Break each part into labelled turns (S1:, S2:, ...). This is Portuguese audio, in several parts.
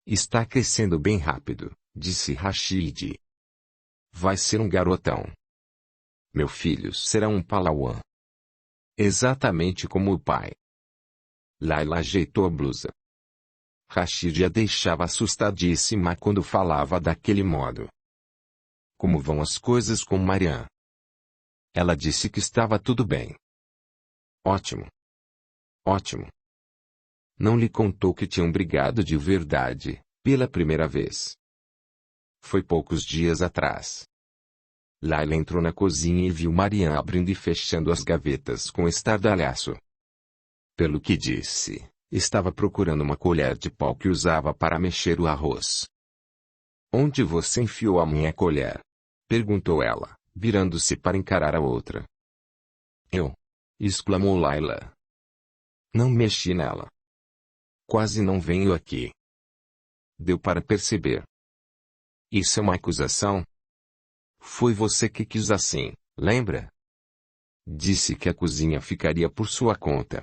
S1: Está crescendo bem rápido, disse Rashid. Vai ser um garotão. Meu filho será um palawan. Exatamente como o pai. Layla ajeitou a blusa. Rashid a deixava assustadíssima quando falava daquele modo. Como vão as coisas com Marian? Ela disse que estava tudo bem. Ótimo. Ótimo. Não lhe contou que tinham brigado de verdade, pela primeira vez. Foi poucos dias atrás. Layla entrou na cozinha e viu Marian abrindo e fechando as gavetas com estardalhaço. Pelo que disse, estava procurando uma colher de pau que usava para mexer o arroz. Onde você enfiou a minha colher? Perguntou ela, virando-se para encarar a outra. Eu? Exclamou Layla. Não mexi nela. Quase não venho aqui. Deu para perceber. Isso é uma acusação? Foi você que quis assim, lembra? Disse que a cozinha ficaria por sua conta.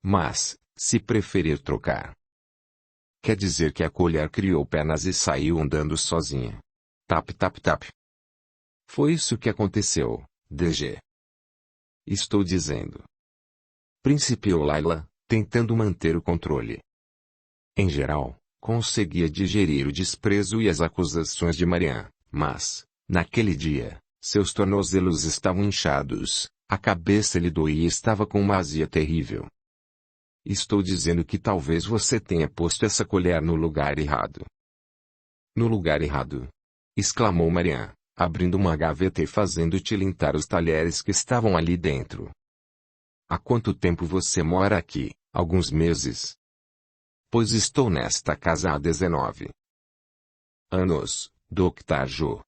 S1: Mas, se preferir trocar. Quer dizer que a colher criou pernas e saiu andando sozinha. Tap tap tap. Foi isso que aconteceu, DG. Estou dizendo. Principiou Layla, tentando manter o controle. Em geral, conseguia digerir o desprezo e as acusações de Marian, mas, naquele dia, seus tornozelos estavam inchados, a cabeça lhe doía e estava com uma azia terrível. Estou dizendo que talvez você tenha posto essa colher no lugar errado. No lugar errado? Exclamou Marian, abrindo uma gaveta e fazendo tilintar os talheres que estavam ali dentro. Há quanto tempo você mora aqui? Alguns meses. Pois estou nesta casa há 19 anos, Dr. Jo.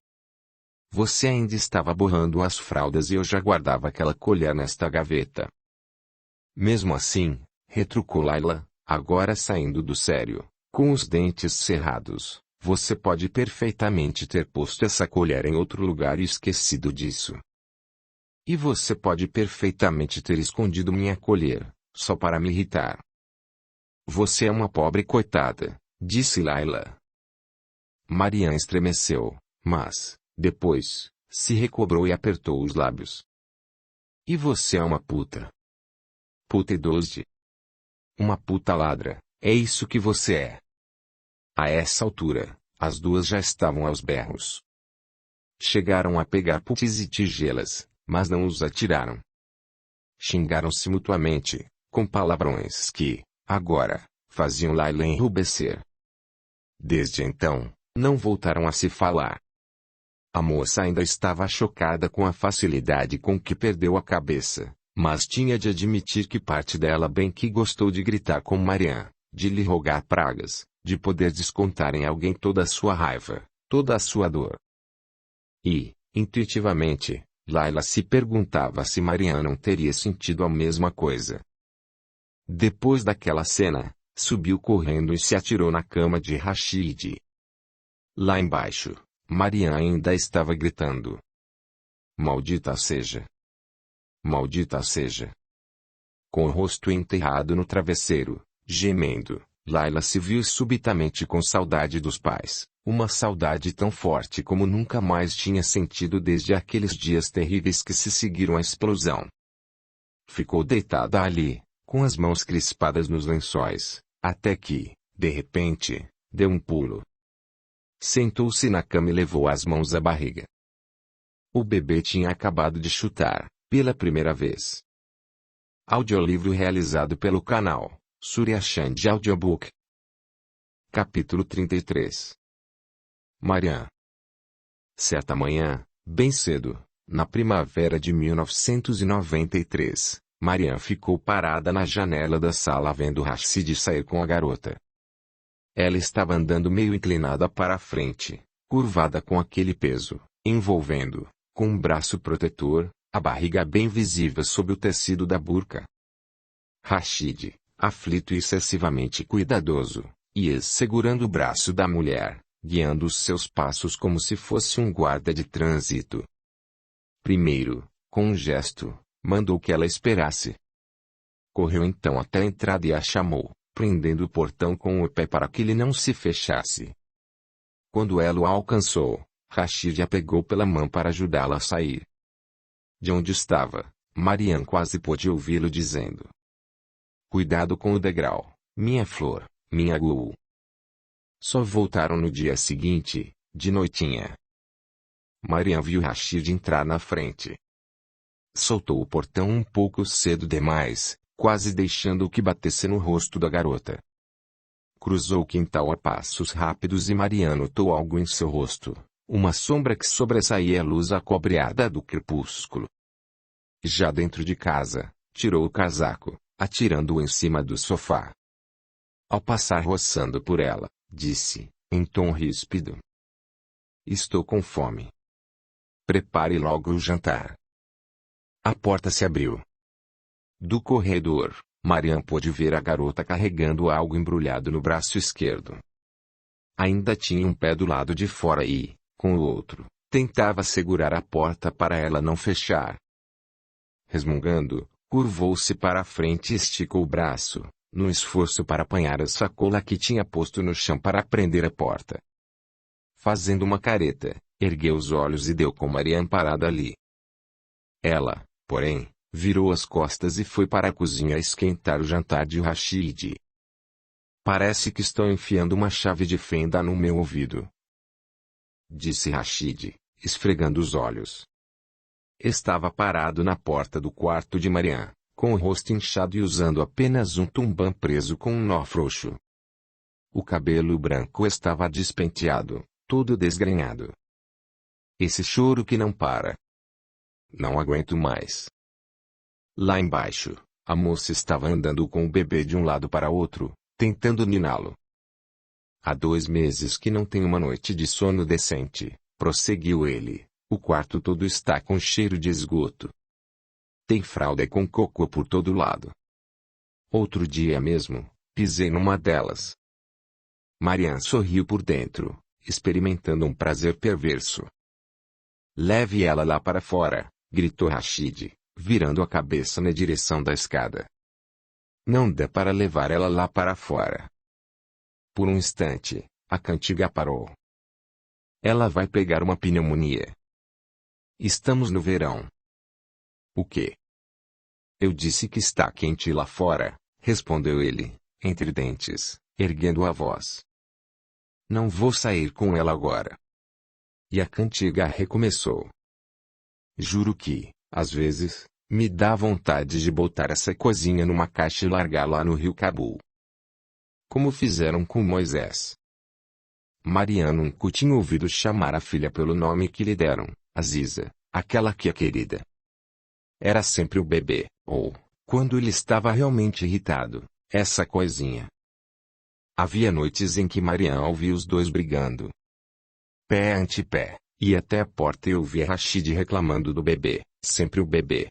S1: Você ainda estava borrando as fraldas e eu já guardava aquela colher nesta gaveta. Mesmo assim, retrucou Layla, agora saindo do sério, com os dentes cerrados, você pode perfeitamente ter posto essa colher em outro lugar e esquecido disso. E você pode perfeitamente ter escondido minha colher, só para me irritar. Você é uma pobre coitada, disse Layla. Marian estremeceu, mas, depois, se recobrou e apertou os lábios. E você é uma puta. Puta idosa. Uma puta ladra, é isso que você é. A essa altura, as duas já estavam aos berros. Chegaram a pegar putis e tigelas, mas não os atiraram. Xingaram-se mutuamente, com palavrões que, agora, faziam Layla enrubescer. Desde então, não voltaram a se falar. A moça ainda estava chocada com a facilidade com que perdeu a cabeça, mas tinha de admitir que parte dela bem que gostou de gritar com Marian, de lhe rogar pragas, de poder descontar em alguém toda a sua raiva, toda a sua dor. E, intuitivamente, Layla se perguntava se Marian não teria sentido a mesma coisa. Depois daquela cena, subiu correndo e se atirou na cama de Rashid. Lá embaixo, Marian ainda estava gritando. Maldita seja! Maldita seja! Com o rosto enterrado no travesseiro, gemendo, Layla se viu subitamente com saudade dos pais, uma saudade tão forte como nunca mais tinha sentido desde aqueles dias terríveis que se seguiram à explosão. Ficou deitada ali, com as mãos crispadas nos lençóis, até que, de repente, deu um pulo. Sentou-se na cama e levou as mãos à barriga. O bebê tinha acabado de chutar, pela primeira vez. Audiolivro realizado pelo canal Surya Chand Audiobook. Capítulo 33. Marian. Certa manhã, bem cedo, na primavera de 1993, Marian ficou parada na janela da sala vendo Rashid sair com a garota. Ela estava andando meio inclinada para a frente, curvada com aquele peso, envolvendo, com um braço protetor, a barriga bem visível sob o tecido da burca. Rashid, aflito e excessivamente cuidadoso, ia segurando o braço da mulher, guiando os seus passos como se fosse um guarda de trânsito. Primeiro, com um gesto, mandou que ela esperasse. Correu então até a entrada e a chamou, prendendo o portão com o pé para que ele não se fechasse. Quando ela o alcançou, Rashid a pegou pela mão para ajudá-la a sair. De onde estava, Mariam quase pôde ouvi-lo dizendo: "Cuidado com o degrau, minha flor, minha Gulu." Só voltaram no dia seguinte, de noitinha. Mariam viu Rashid entrar na frente. Soltou o portão um pouco cedo demais, quase deixando que batesse no rosto da garota. Cruzou o quintal a passos rápidos e Mariam notou algo em seu rosto, uma sombra que sobressaía a luz acobreada do crepúsculo. Já dentro de casa, tirou o casaco, atirando-o em cima do sofá. Ao passar roçando por ela, disse, em tom ríspido: "Estou com fome. Prepare logo o jantar." A porta se abriu. Do corredor, Mariam pôde ver a garota carregando algo embrulhado no braço esquerdo. Ainda tinha um pé do lado de fora e, com o outro, tentava segurar a porta para ela não fechar. Resmungando, curvou-se para a frente e esticou o braço, num esforço para apanhar a sacola que tinha posto no chão para prender a porta. Fazendo uma careta, ergueu os olhos e deu com Mariam parada ali. Ela, porém, virou as costas e foi para a cozinha esquentar o jantar de Rashid. "Parece que estão enfiando uma chave de fenda no meu ouvido", disse Rashid, esfregando os olhos. Estava parado na porta do quarto de Mariam, com o rosto inchado e usando apenas um turbã preso com um nó frouxo. O cabelo branco estava despenteado, todo desgrenhado. "Esse choro que não para. Não aguento mais." Lá embaixo, a moça estava andando com o bebê de um lado para outro, tentando niná-lo. "Há 2 meses que não tem uma noite de sono decente", prosseguiu ele. "O quarto todo está com cheiro de esgoto. Tem fralda com cocô por todo lado. Outro dia mesmo, pisei numa delas." Mariam sorriu por dentro, experimentando um prazer perverso. "Leve ela lá para fora", gritou Rashid, virando a cabeça na direção da escada. "Não dá para levar ela lá para fora." Por um instante, a cantiga parou. "Ela vai pegar uma pneumonia." "Estamos no verão." "O quê?" "Eu disse que está quente lá fora", respondeu ele, entre dentes, erguendo a voz. "Não vou sair com ela agora." E a cantiga recomeçou. "Juro que, às vezes, me dá vontade de botar essa coisinha numa caixa e largá-la no rio Cabul. Como fizeram com Moisés." Mariam nunca tinha ouvido chamar a filha pelo nome que lhe deram, Aziza, aquela que é querida. Era sempre o bebê, ou, quando ele estava realmente irritado, essa coisinha. Havia noites em que Mariam ouvia os dois brigando, pé ante pé, e até a porta e ouvia Rashid reclamando do bebê, sempre o bebê.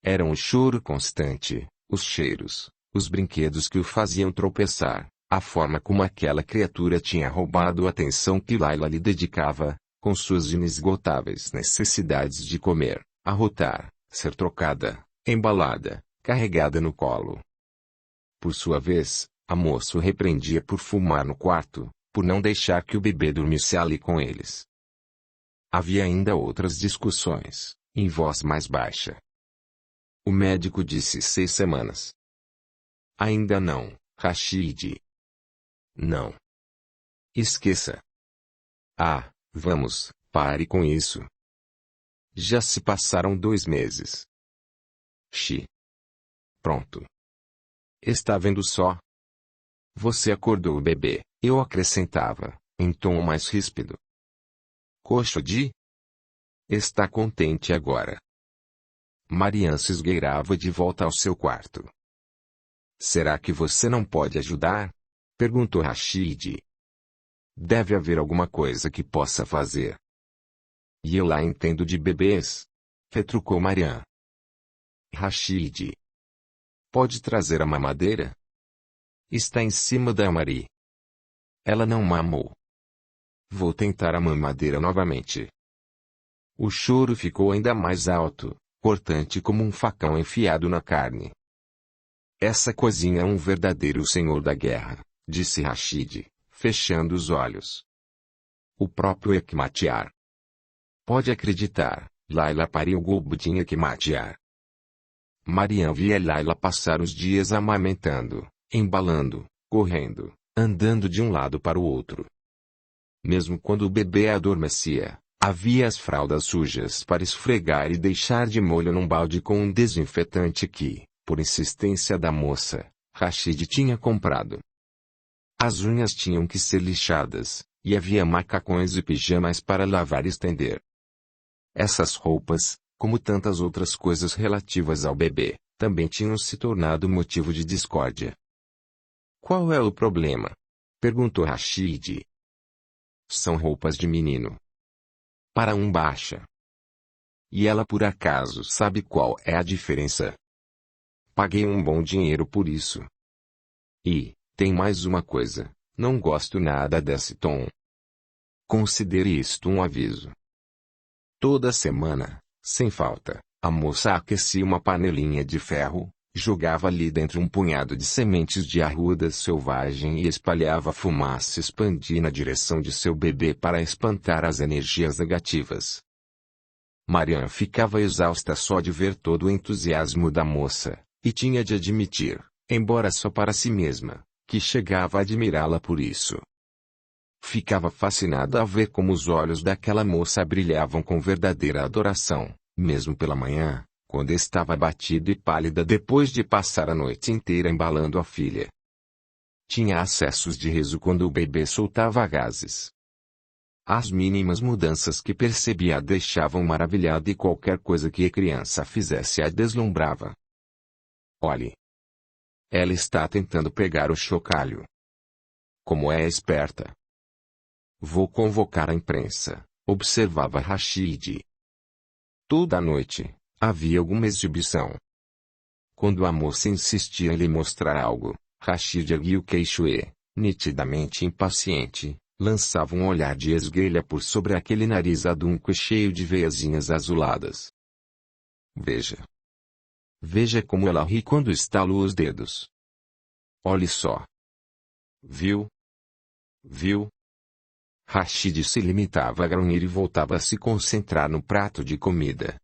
S1: Era um choro constante, os cheiros, os brinquedos que o faziam tropeçar, a forma como aquela criatura tinha roubado a atenção que Laila lhe dedicava, com suas inesgotáveis necessidades de comer, arrotar, ser trocada, embalada, carregada no colo. Por sua vez, a moça o repreendia por fumar no quarto, por não deixar que o bebê dormisse ali com eles. Havia ainda outras discussões, em voz mais baixa. O médico disse 6 semanas. "Ainda não, Rashid." "Não." "Esqueça." "Ah, vamos, pare com isso." "Já se passaram 2 meses." "Xi." "Pronto. Está vendo só? Você acordou o bebê", eu acrescentava, em tom mais ríspido. "Coxo de? Está contente agora?" Mariam se esgueirava de volta ao seu quarto. "Será que você não pode ajudar?" perguntou Rashid. "Deve haver alguma coisa que possa fazer." "E eu lá entendo de bebês?" retrucou Mariam. "Rashid, pode trazer a mamadeira? Está em cima da Mari. Ela não mamou." "Vou tentar a mamadeira novamente." O choro ficou ainda mais alto, cortante como um facão enfiado na carne. Essa coisinha é um verdadeiro senhor da guerra, disse Rashid, fechando os olhos. O próprio Hekmatyar. Pode acreditar, Layla pariu Gulbuddin Hekmatyar. Mariam via Layla passar os dias amamentando, embalando, correndo, andando de um lado para o outro. Mesmo quando o bebê adormecia, havia as fraldas sujas para esfregar e deixar de molho num balde com um desinfetante que, por insistência da moça, Rashid tinha comprado. As unhas tinham que ser lixadas, e havia macacões e pijamas para lavar e estender. Essas roupas, como tantas outras coisas relativas ao bebê, também tinham se tornado motivo de discórdia. Qual é o problema? Perguntou Rashid. São roupas de menino. Para um baixa. E ela por acaso sabe qual é a diferença? Paguei um bom dinheiro por isso. E, tem mais uma coisa, não gosto nada desse tom. Considere isto um aviso. Toda semana, sem falta, a moça aquecia uma panelinha de ferro, jogava ali dentro um punhado de sementes de arruda selvagem e espalhava fumaça expandida na direção de seu bebê para espantar as energias negativas. Mariam ficava exausta só de ver todo o entusiasmo da moça, e tinha de admitir, embora só para si mesma, que chegava a admirá-la por isso. Ficava fascinada a ver como os olhos daquela moça brilhavam com verdadeira adoração, mesmo pela manhã, quando estava abatida e pálida depois de passar a noite inteira embalando a filha. Tinha acessos de riso quando o bebê soltava gases. As mínimas mudanças que percebia a deixavam maravilhada e qualquer coisa que a criança fizesse a deslumbrava. Olhe. Ela está tentando pegar o chocalho. Como é esperta. Vou convocar a imprensa, observava Rashid. Toda noite, havia alguma exibição. Quando a moça insistia em lhe mostrar algo, Rashid erguia o queixo e, nitidamente impaciente, lançava um olhar de esguelha por sobre aquele nariz adunco e cheio de veiazinhas azuladas. Veja. Veja como ela ri quando estalo os dedos. Olhe só. Viu? Viu? Rashid se limitava a grunhir e voltava a se concentrar no prato de comida.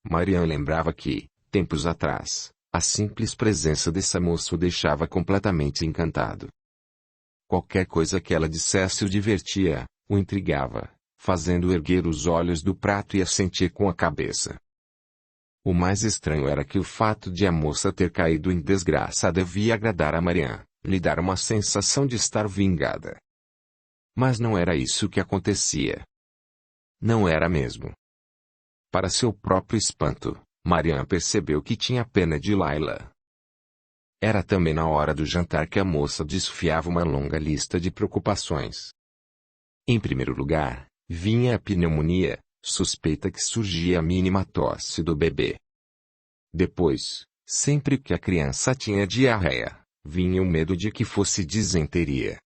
S1: Mariam lembrava que, tempos atrás, a simples presença dessa moça o deixava completamente encantado. Qualquer coisa que ela dissesse o divertia, o intrigava, fazendo erguer os olhos do prato e assentir com a cabeça. O mais estranho era que o fato de a moça ter caído em desgraça devia agradar a Mariam, lhe dar uma sensação de estar vingada. Mas não era isso que acontecia. Não era mesmo. Para seu próprio espanto, Mariam percebeu que tinha pena de Layla. Era também na hora do jantar que a moça desfiava uma longa lista de preocupações. Em primeiro lugar, vinha a pneumonia, suspeita que surgia a mínima tosse do bebê. Depois, sempre que a criança tinha diarreia, vinha o medo de que fosse disenteria.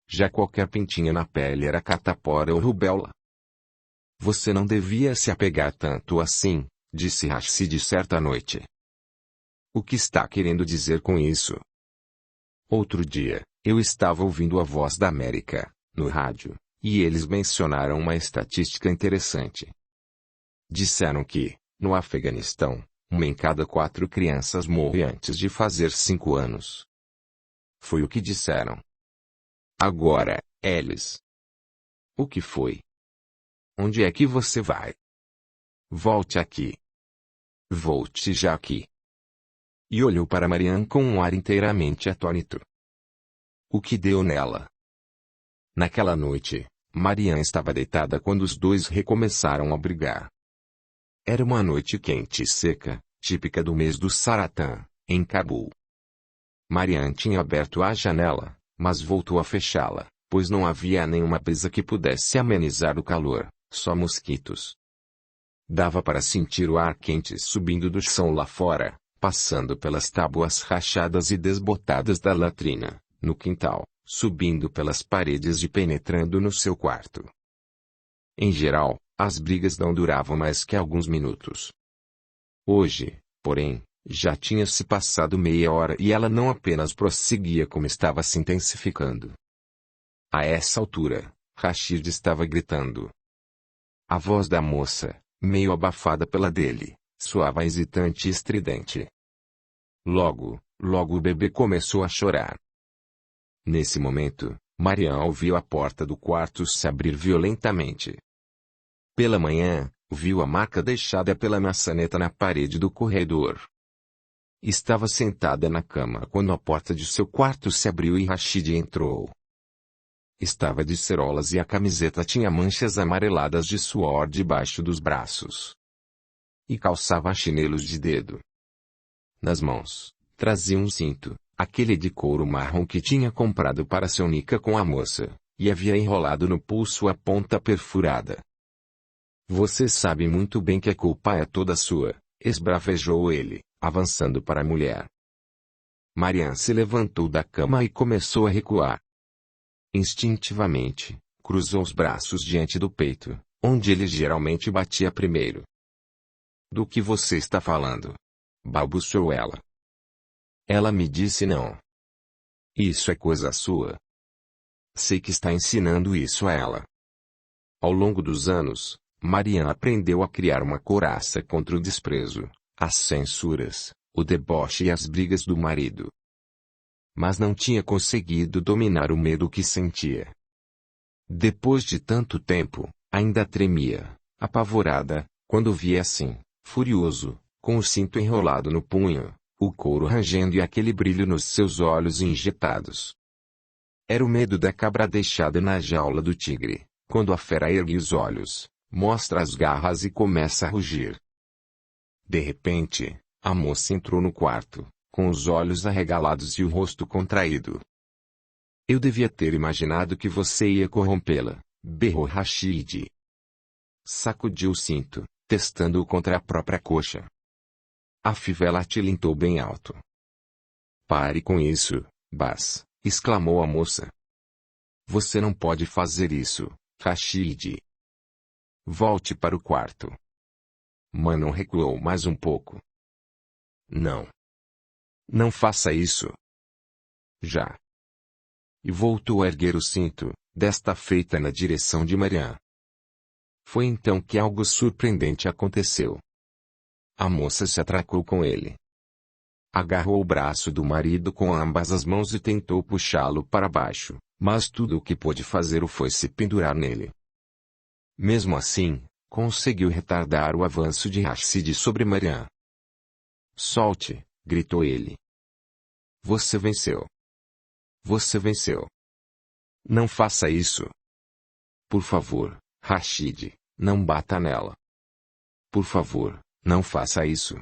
S1: Já qualquer pintinha na pele era catapora ou rubéola. Você não devia se apegar tanto assim, disse Rashid certa noite. O que está querendo dizer com isso? Outro dia, eu estava ouvindo a Voz da América, no rádio, e eles mencionaram uma estatística interessante. Disseram que, no Afeganistão, 1 em cada 4 crianças morre antes de fazer 5 anos. Foi o que disseram. Agora, Ellis. O que foi? Onde é que você vai? Volte aqui. Volte já aqui. E olhou para Mariam com um ar inteiramente atônito. O que deu nela? Naquela noite, Mariam estava deitada quando os dois recomeçaram a brigar. Era uma noite quente e seca, típica do mês do Saratã, em Cabul. Mariam tinha aberto a janela, mas voltou a fechá-la, pois não havia nenhuma brisa que pudesse amenizar o calor, só mosquitos. Dava para sentir o ar quente subindo do chão lá fora, passando pelas tábuas rachadas e desbotadas da latrina, no quintal, subindo pelas paredes e penetrando no seu quarto. Em geral, as brigas não duravam mais que alguns minutos. Hoje, porém, Já tinha se passado meia hora e ela não apenas prosseguia como estava se intensificando. A essa altura, Rashid estava gritando. A voz da moça, meio abafada pela dele, soava hesitante e estridente. Logo o bebê começou a chorar. Nesse momento, Marian ouviu a porta do quarto se abrir violentamente. Pela manhã, viu a marca deixada pela maçaneta na parede do corredor. Estava sentada na cama quando a porta de seu quarto se abriu e Rashid entrou. Estava de cerolas e a camiseta tinha manchas amareladas de suor debaixo dos braços. E calçava chinelos de dedo. Nas mãos, trazia um cinto, aquele de couro marrom que tinha comprado para se unir com a moça, e havia enrolado no pulso a ponta perfurada. Você sabe muito bem que a culpa é toda sua, esbravejou ele, avançando para a mulher. Marian se levantou da cama e começou a recuar. Instintivamente, cruzou os braços diante do peito, onde ele geralmente batia primeiro. Do que você está falando? Balbuciou ela. Ela me disse não. Isso é coisa sua. Sei que está ensinando isso a ela. Ao longo dos anos, Marian aprendeu a criar uma couraça contra o desprezo, as censuras, o deboche e as brigas do marido. Mas não tinha conseguido dominar o medo que sentia. Depois de tanto tempo, ainda tremia, apavorada, quando via assim, furioso, com o cinto enrolado no punho, o couro rangendo e aquele brilho nos seus olhos injetados. Era o medo da cabra deixada na jaula do tigre, quando a fera ergue os olhos, mostra as garras e começa a rugir. De repente, a moça entrou no quarto, com os olhos arregalados e o rosto contraído. Eu devia ter imaginado que você ia corrompê-la, berrou Rashid. Sacudiu o cinto, testando-o contra a própria coxa. A fivela tilintou bem alto. Pare com isso, Bas, exclamou a moça. Você não pode fazer isso, Rashid. Volte para o quarto. Manon recuou mais um pouco. Não. Não faça isso. Já. E voltou a erguer o cinto, desta feita na direção de Marian. Foi então que algo surpreendente aconteceu. A moça se atracou com ele. Agarrou o braço do marido com ambas as mãos e tentou puxá-lo para baixo, mas tudo o que pôde fazer foi se pendurar nele. Mesmo assim, conseguiu retardar o avanço de Rashid sobre Marian. Solte, gritou ele. Você venceu. Você venceu. Não faça isso. Por favor, Rashid, não bata nela. Por favor, não faça isso.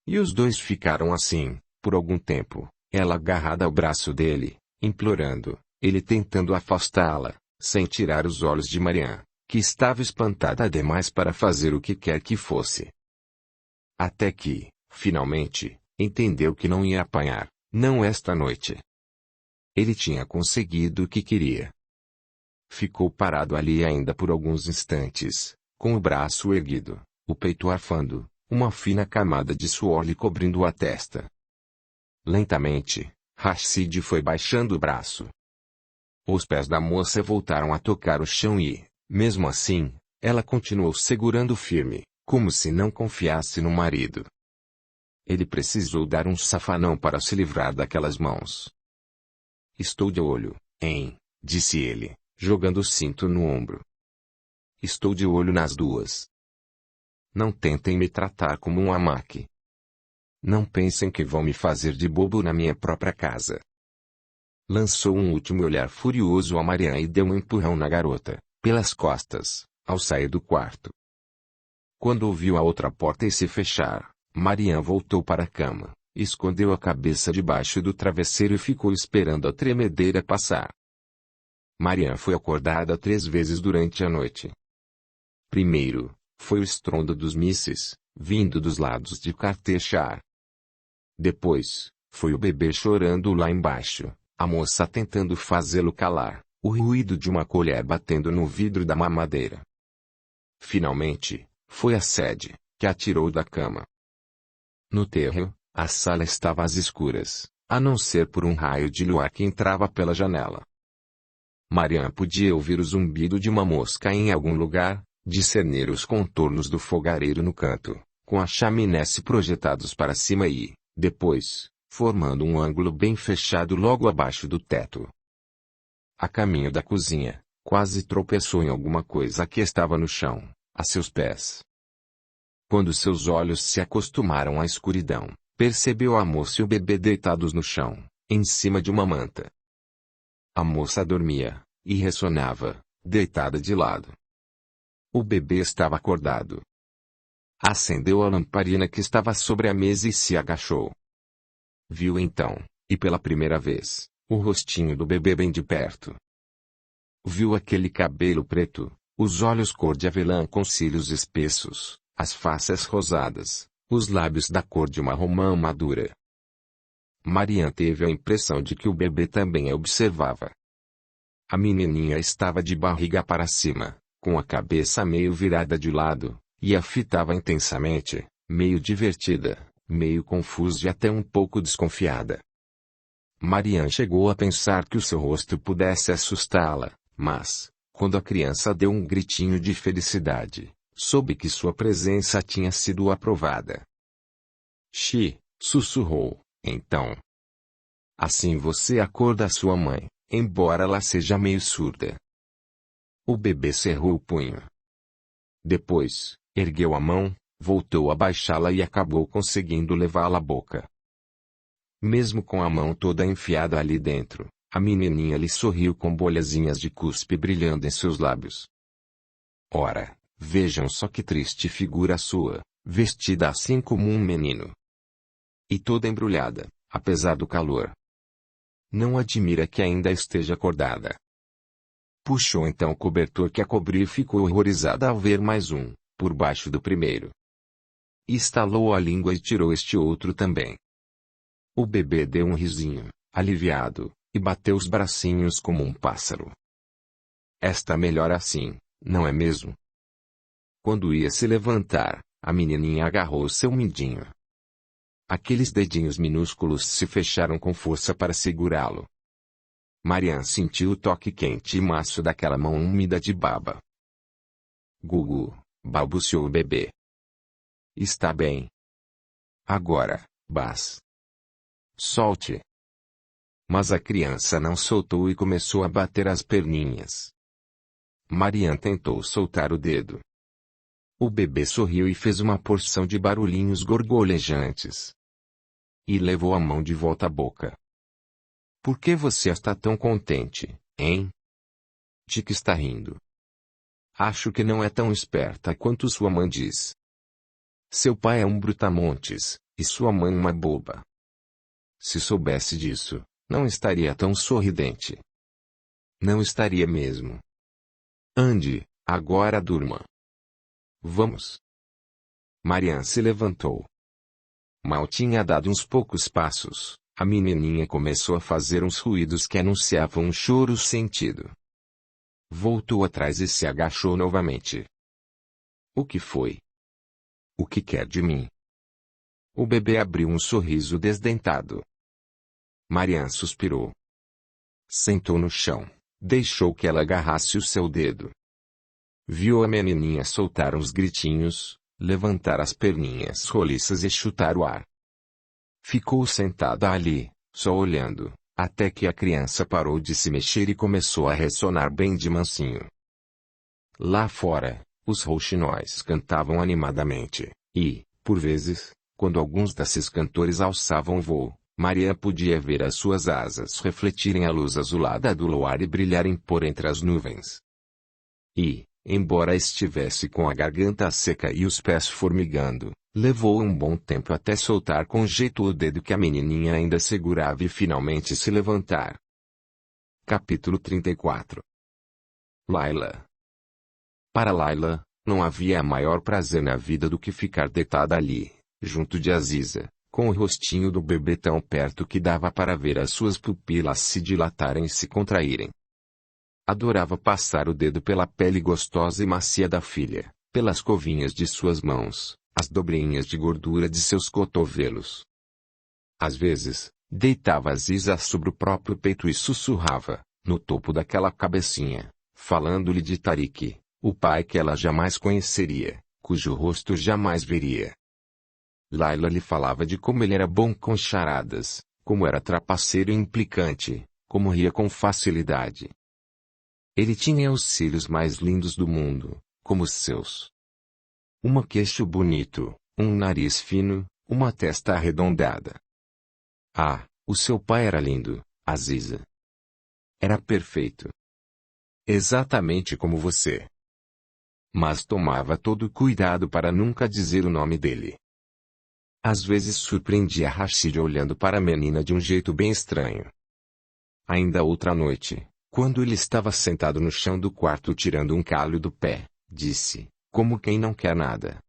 S1: E os dois ficaram assim, por algum tempo, ela agarrada ao braço dele, implorando, ele tentando afastá-la, sem tirar os olhos de Marian, que estava espantada demais para fazer o que quer que fosse. Até que, finalmente, entendeu que não ia apanhar, não esta noite. Ele tinha conseguido o que queria. Ficou parado ali ainda por alguns instantes, com o braço erguido, o peito arfando, uma fina camada de suor lhe cobrindo a testa. Lentamente, Rashid foi baixando o braço. Os pés da moça voltaram a tocar o chão e, mesmo assim, ela continuou segurando firme, como se não confiasse no marido. Ele precisou dar um safanão para se livrar daquelas mãos. Estou de olho, hein, disse ele, jogando o cinto no ombro. Estou de olho nas duas. Não tentem me tratar como um amaque. Não pensem que vão me fazer de bobo na minha própria casa. Lançou um último olhar furioso a Marian e deu um empurrão na garota, pelas costas, ao sair do quarto. Quando ouviu a outra porta se fechar, Marian voltou para a cama, escondeu a cabeça debaixo do travesseiro e ficou esperando a tremedeira passar. Marian foi acordada 3 vezes durante a noite. Primeiro, foi o estrondo dos mísseis, vindo dos lados de Cartechar. Depois, foi o bebê chorando lá embaixo, a moça tentando fazê-lo calar, o ruído de uma colher batendo no vidro da mamadeira. Finalmente, foi a Sede, que a tirou da cama. No térreo, a sala estava às escuras, a não ser por um raio de luar que entrava pela janela. Marian podia ouvir o zumbido de uma mosca em algum lugar, discernir os contornos do fogareiro no canto, com a chaminé se projetados para cima e, depois, formando um ângulo bem fechado logo abaixo do teto. A caminho da cozinha, quase tropeçou em alguma coisa que estava no chão, a seus pés. Quando seus olhos se acostumaram à escuridão, percebeu a moça e o bebê deitados no chão, em cima de uma manta. A moça dormia, e ressonava, deitada de lado. O bebê estava acordado. Acendeu a lamparina que estava sobre a mesa e se agachou. Viu então, e pela primeira vez, o rostinho do bebê bem de perto. Viu aquele cabelo preto, os olhos cor de avelã com cílios espessos, as faces rosadas, os lábios da cor de uma romã madura. Marian teve a impressão de que o bebê também a observava. A menininha estava de barriga para cima, com a cabeça meio virada de lado, e a fitava intensamente, meio divertida, meio confusa e até um pouco desconfiada. Marian chegou a pensar que o seu rosto pudesse assustá-la, mas, quando a criança deu um gritinho de felicidade, soube que sua presença tinha sido aprovada. "Xi", sussurrou, então. "Assim você acorda sua mãe, embora ela seja meio surda." O bebê cerrou o punho. Depois, ergueu a mão, voltou a baixá-la e acabou conseguindo levá-la à boca. Mesmo com a mão toda enfiada ali dentro, a menininha lhe sorriu com bolhazinhas de cuspe brilhando em seus lábios. Ora, vejam só que triste figura sua, vestida assim como um menino. E toda embrulhada, apesar do calor. Não admira que ainda esteja acordada. Puxou então o cobertor que a cobriu e ficou horrorizada ao ver mais um, por baixo do primeiro. Estalou a língua e tirou este outro também. O bebê deu um risinho, aliviado, e bateu os bracinhos como um pássaro. "Está melhor assim, não é mesmo?" Quando ia se levantar, a menininha agarrou seu mindinho. Aqueles dedinhos minúsculos se fecharam com força para segurá-lo. Marian sentiu o toque quente e macio daquela mão úmida de baba. "Gugu", balbuciou o bebê. "Está bem. Agora, Bas. Solte." Mas a criança não soltou e começou a bater as perninhas. Marian tentou soltar o dedo. O bebê sorriu e fez uma porção de barulhinhos gorgolejantes. E levou a mão de volta à boca. "Por que você está tão contente, hein? De que está rindo? Acho que não é tão esperta quanto sua mãe diz. Seu pai é um brutamontes, e sua mãe uma boba. Se soubesse disso, não estaria tão sorridente. Não estaria mesmo. Ande, agora durma. Vamos." Marian se levantou. Mal tinha dado uns poucos passos, a menininha começou a fazer uns ruídos que anunciavam um choro sentido. Voltou atrás e se agachou novamente. "O que foi? O que quer de mim?" O bebê abriu um sorriso desdentado. Marian suspirou. Sentou no chão, deixou que ela agarrasse o seu dedo. Viu a menininha soltar uns gritinhos, levantar as perninhas roliças e chutar o ar. Ficou sentada ali, só olhando, até que a criança parou de se mexer e começou a ressonar bem de mansinho. Lá fora, os rouxinóis cantavam animadamente, e, por vezes, quando alguns desses cantores alçavam voo, Marian podia ver as suas asas refletirem a luz azulada do luar e brilharem por entre as nuvens. E, embora estivesse com a garganta seca e os pés formigando, levou um bom tempo até soltar com jeito o dedo que a menininha ainda segurava e finalmente se levantar. Capítulo 34. Laila. Para Laila, não havia maior prazer na vida do que ficar deitada ali, junto de Aziza, com o rostinho do bebê tão perto que dava para ver as suas pupilas se dilatarem e se contraírem. Adorava passar o dedo pela pele gostosa e macia da filha, pelas covinhas de suas mãos, as dobrinhas de gordura de seus cotovelos. Às vezes, deitava Aziza sobre o próprio peito e sussurrava, no topo daquela cabecinha, falando-lhe de Tariq, o pai que ela jamais conheceria, cujo rosto jamais veria. Layla lhe falava de como ele era bom com charadas, como era trapaceiro e implicante, como ria com facilidade. Ele tinha os cílios mais lindos do mundo, como os seus. Queixo bonito, um nariz fino, uma testa arredondada. Ah, o seu pai era lindo, Aziza. Era perfeito. Exatamente como você. Mas tomava todo cuidado para nunca dizer o nome dele. Às vezes surpreendia Rashid olhando para a menina de um jeito bem estranho. Ainda outra noite, quando ele estava sentado no chão do quarto tirando um calho do pé, disse, como quem não quer nada.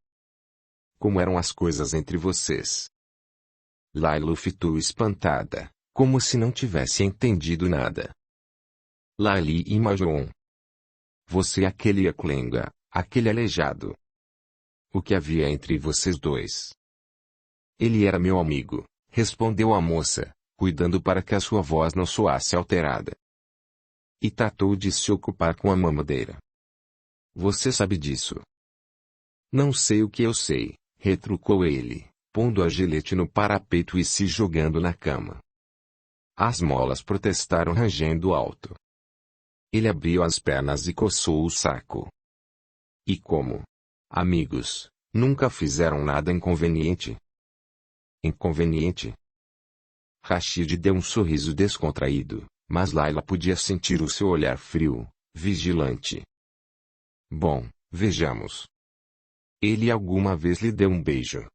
S1: Como eram as coisas entre vocês? Layla o fitou espantada, como se não tivesse entendido nada. Lali e Majon. Você e aquele Aklenga, aquele aleijado. O que havia entre vocês dois? Ele era meu amigo, respondeu a moça, cuidando para que a sua voz não soasse alterada. E tratou de se ocupar com a mamadeira. Você sabe disso? Não sei o que eu sei, retrucou ele, pondo a gilete no parapeito e se jogando na cama. As molas protestaram rangendo alto. Ele abriu as pernas e coçou o saco. E como? Amigos, nunca fizeram nada inconveniente? Inconveniente? Rashid deu um sorriso descontraído, mas Layla podia sentir o seu olhar frio, vigilante. Bom, vejamos. Ele alguma vez lhe deu um beijo?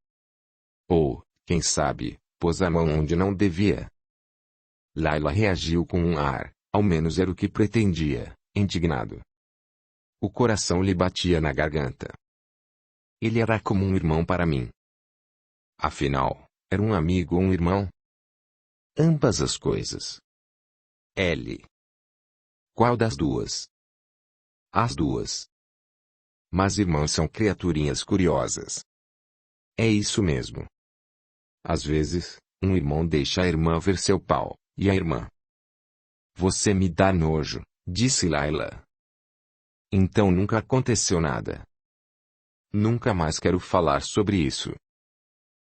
S1: Ou, quem sabe, pôs a mão onde não devia? Layla reagiu com um ar, ao menos era o que pretendia, indignado. O coração lhe batia na garganta. Ele era como um irmão para mim. Afinal, era um amigo ou um irmão? Ambas as coisas. L. Qual das duas? As duas. Mas irmãos são criaturinhas curiosas. É isso mesmo. Às vezes, um irmão deixa a irmã ver seu pau, e a irmã. Você me dá nojo, disse Layla. Então nunca aconteceu nada. Nunca mais quero falar sobre isso.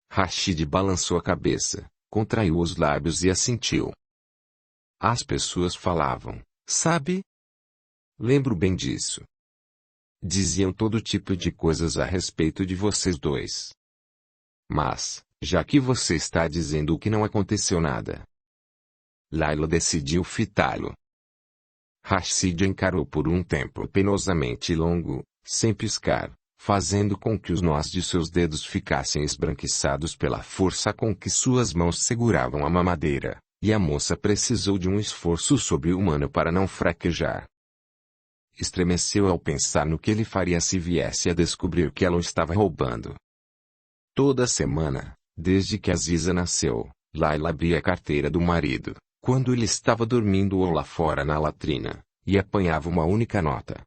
S1: Rashid balançou a cabeça, contraiu os lábios e assentiu. As pessoas falavam, sabe? Lembro bem disso. Diziam todo tipo de coisas a respeito de vocês dois. Mas, já que você está dizendo que não aconteceu nada. Layla decidiu fitá-lo. Rashid encarou por um tempo penosamente longo, sem piscar, fazendo com que os nós de seus dedos ficassem esbranquiçados pela força com que suas mãos seguravam a mamadeira, e a moça precisou de um esforço sobre-humano para não fraquejar. Estremeceu ao pensar no que ele faria se viesse a descobrir que ela o estava roubando. Toda semana, desde que Aziza nasceu, Layla abria a carteira do marido, quando ele estava dormindo ou lá fora na latrina, e apanhava uma única nota.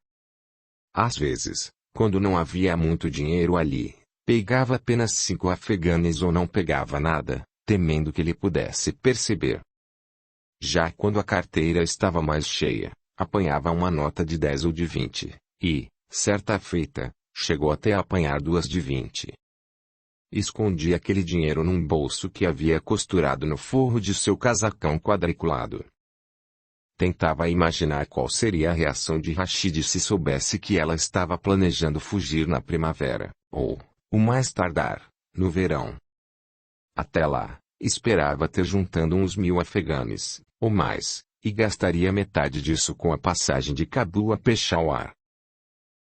S1: Às vezes, quando não havia muito dinheiro ali, pegava apenas 5 afegães ou não pegava nada, temendo que ele pudesse perceber. Já quando a carteira estava mais cheia, apanhava uma nota de 10 ou de 20, e, certa feita, chegou até a apanhar 2 de 20. Escondia aquele dinheiro num bolso que havia costurado no forro de seu casacão quadriculado. Tentava imaginar qual seria a reação de Rashid se soubesse que ela estava planejando fugir na primavera, ou, o mais tardar, no verão. Até lá, esperava ter juntando uns 1000 afegães, ou mais, e gastaria metade disso com a passagem de Cabul a Peshawar.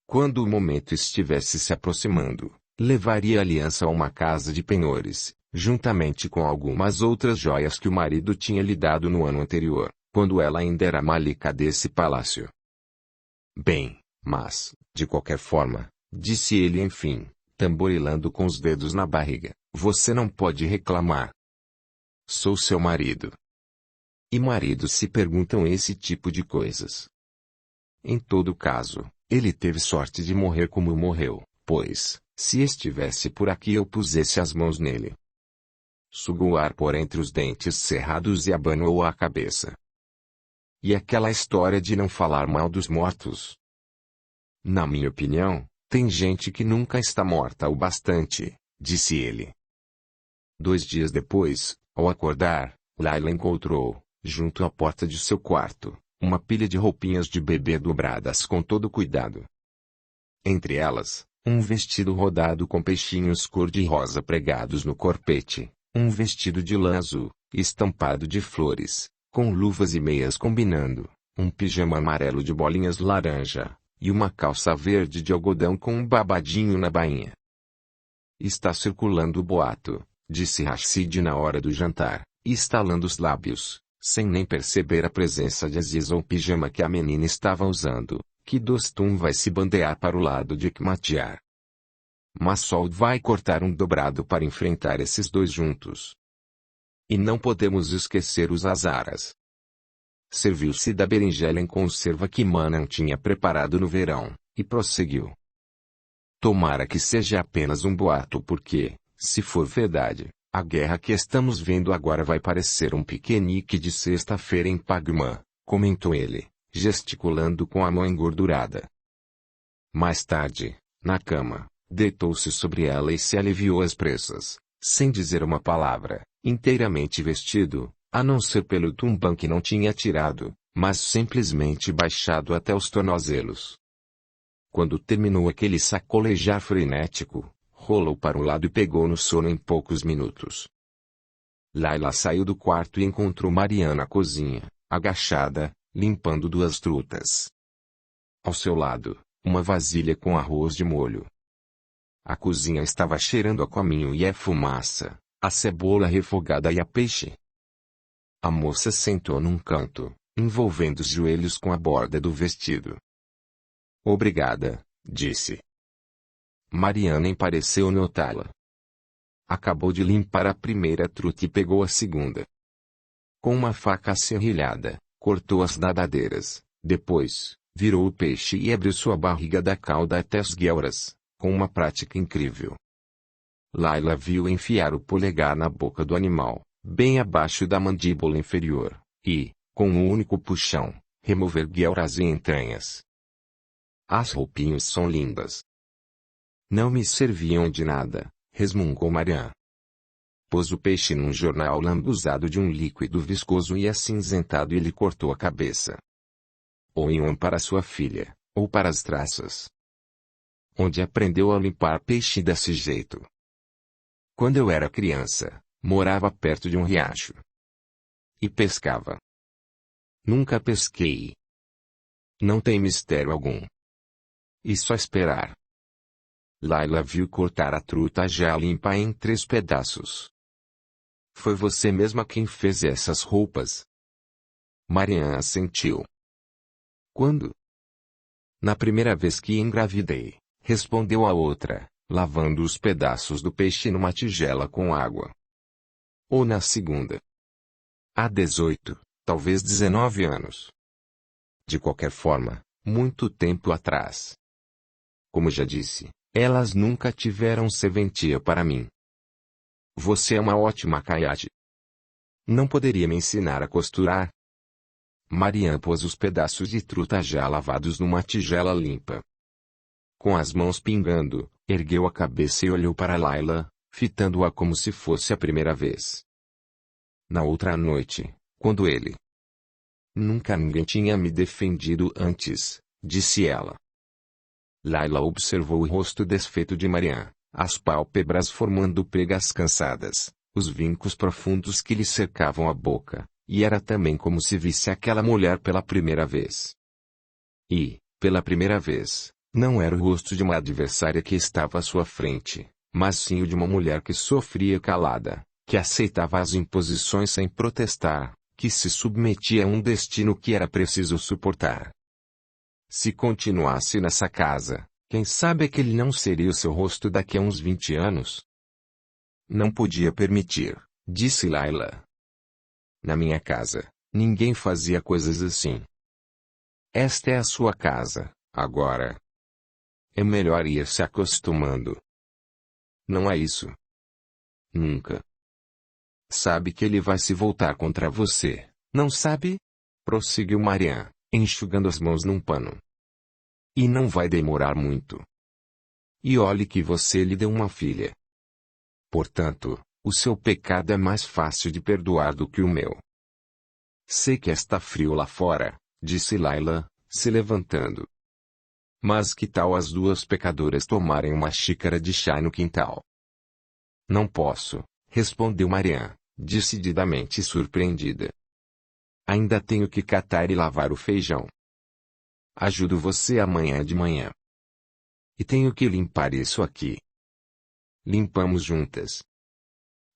S1: Quando o momento estivesse se aproximando, levaria a aliança a uma casa de penhores, juntamente com algumas outras joias que o marido tinha lhe dado no ano anterior, quando ela ainda era malika desse palácio. Bem, mas, de qualquer forma, disse ele enfim, tamborilando com os dedos na barriga, você não pode reclamar. Sou seu marido. E maridos se perguntam esse tipo de coisas. Em todo caso, ele teve sorte de morrer como morreu, pois, Se estivesse por aqui eu pusesse as mãos nele. Sugou o ar por entre os dentes cerrados e abanou a cabeça. E aquela história de não falar mal dos mortos? Na minha opinião, tem gente que nunca está morta o bastante, disse ele. 2 dias depois, ao acordar, Layla encontrou, junto à porta de seu quarto, uma pilha de roupinhas de bebê dobradas com todo cuidado. Entre elas, um vestido rodado com peixinhos cor-de-rosa pregados no corpete, um vestido de lã azul, estampado de flores, com luvas e meias combinando, um pijama amarelo de bolinhas laranja, e uma calça verde de algodão com um babadinho na bainha. Está circulando o boato, disse Rashid na hora do jantar, estalando os lábios, sem nem perceber a presença de Aziz ou o pijama que a menina estava usando, que Dostum vai se bandear para o lado de Hikmatyar. Massoud vai cortar um dobrado para enfrentar esses dois juntos. E não podemos esquecer os Hazaras. Serviu-se da berinjela em conserva que Manan tinha preparado no verão, e prosseguiu. Tomara que seja apenas um boato porque, se for verdade, a guerra que estamos vendo agora vai parecer um piquenique de sexta-feira em Pagmã, comentou ele, gesticulando com a mão engordurada. Mais tarde, na cama, deitou-se sobre ela e se aliviou às pressas, sem dizer uma palavra, inteiramente vestido, a não ser pelo tumbão que não tinha tirado, mas simplesmente baixado até os tornozelos. Quando terminou aquele sacolejar frenético, rolou para um lado e pegou no sono em poucos minutos. Layla saiu do quarto e encontrou Mariana na cozinha, agachada, limpando 2 trutas. Ao seu lado, uma vasilha com arroz de molho. A cozinha estava cheirando a cominho e a fumaça, a cebola refogada e a peixe. A moça sentou num canto, envolvendo os joelhos com a borda do vestido. Obrigada, disse. Mariana pareceu notá-la. Acabou de limpar a primeira truta e pegou a segunda. Com uma faca serrilhada, cortou as nadadeiras, depois, virou o peixe e abriu sua barriga da cauda até as guelras, com uma prática incrível. Layla viu enfiar o polegar na boca do animal, bem abaixo da mandíbula inferior, e, com um único puxão, remover guelras e entranhas. As roupinhas são lindas. Não me serviam de nada, resmungou Mariana. Pôs o peixe num jornal lambuzado de um líquido viscoso e acinzentado e lhe cortou a cabeça. Ou em um para sua filha, ou para as traças. Onde aprendeu a limpar peixe desse jeito? Quando eu era criança, morava perto de um riacho. E pescava. Nunca pesquei. Não tem mistério algum. E só esperar. Layla viu cortar a truta já limpa em 3 pedaços. Foi você mesma quem fez essas roupas? Mariana assentiu. Quando? Na primeira vez que engravidei, respondeu a outra, lavando os pedaços do peixe numa tigela com água. Ou na segunda? Há 18, talvez 19 anos. De qualquer forma, muito tempo atrás. Como já disse, elas nunca tiveram serventia para mim. Você é uma ótima caiate. Não poderia me ensinar a costurar? Mariana pôs os pedaços de truta já lavados numa tigela limpa. Com as mãos pingando, ergueu a cabeça e olhou para Layla, fitando-a como se fosse a primeira vez. Na outra noite, quando ele... Nunca ninguém tinha me defendido antes, disse ela. Layla observou o rosto desfeito de Mariana, as pálpebras formando pregas cansadas, os vincos profundos que lhe cercavam a boca, e era também como se visse aquela mulher pela primeira vez. E, pela primeira vez, não era o rosto de uma adversária que estava à sua frente, mas sim o de uma mulher que sofria calada, que aceitava as imposições sem protestar, que se submetia a um destino que era preciso suportar. Se continuasse nessa casa, quem sabe aquele não seria o seu rosto daqui a uns 20 anos? Não podia permitir, disse Layla. Na minha casa, ninguém fazia coisas assim. Esta é a sua casa, agora. É melhor ir se acostumando. Não é isso. Nunca. Sabe que ele vai se voltar contra você, não sabe? Prosseguiu Marian, enxugando as mãos num pano. E não vai demorar muito. E olhe que você lhe deu uma filha. Portanto, o seu pecado é mais fácil de perdoar do que o meu. Sei que está frio lá fora, disse Laila, se levantando. Mas que tal as duas pecadoras tomarem uma xícara de chá no quintal? Não posso, respondeu Marian, decididamente surpreendida. Ainda tenho que catar e lavar o feijão. Ajudo você amanhã de manhã. E tenho que limpar isso aqui. Limpamos juntas.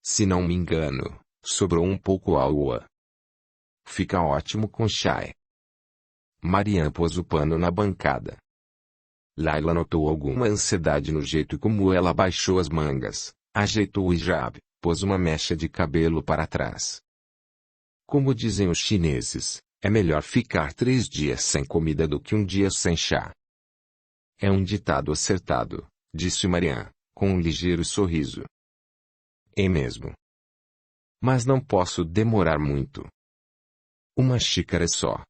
S1: Se não me engano, sobrou um pouco água. Fica ótimo com chá. Marian pôs o pano na bancada. Laila notou alguma ansiedade no jeito como ela baixou as mangas, ajeitou o hijab, pôs uma mecha de cabelo para trás. Como dizem os chineses, é melhor ficar 3 dias sem comida do que um dia sem chá. É um ditado acertado, disse Marian, com um ligeiro sorriso. É mesmo. Mas não posso demorar muito. Uma xícara só.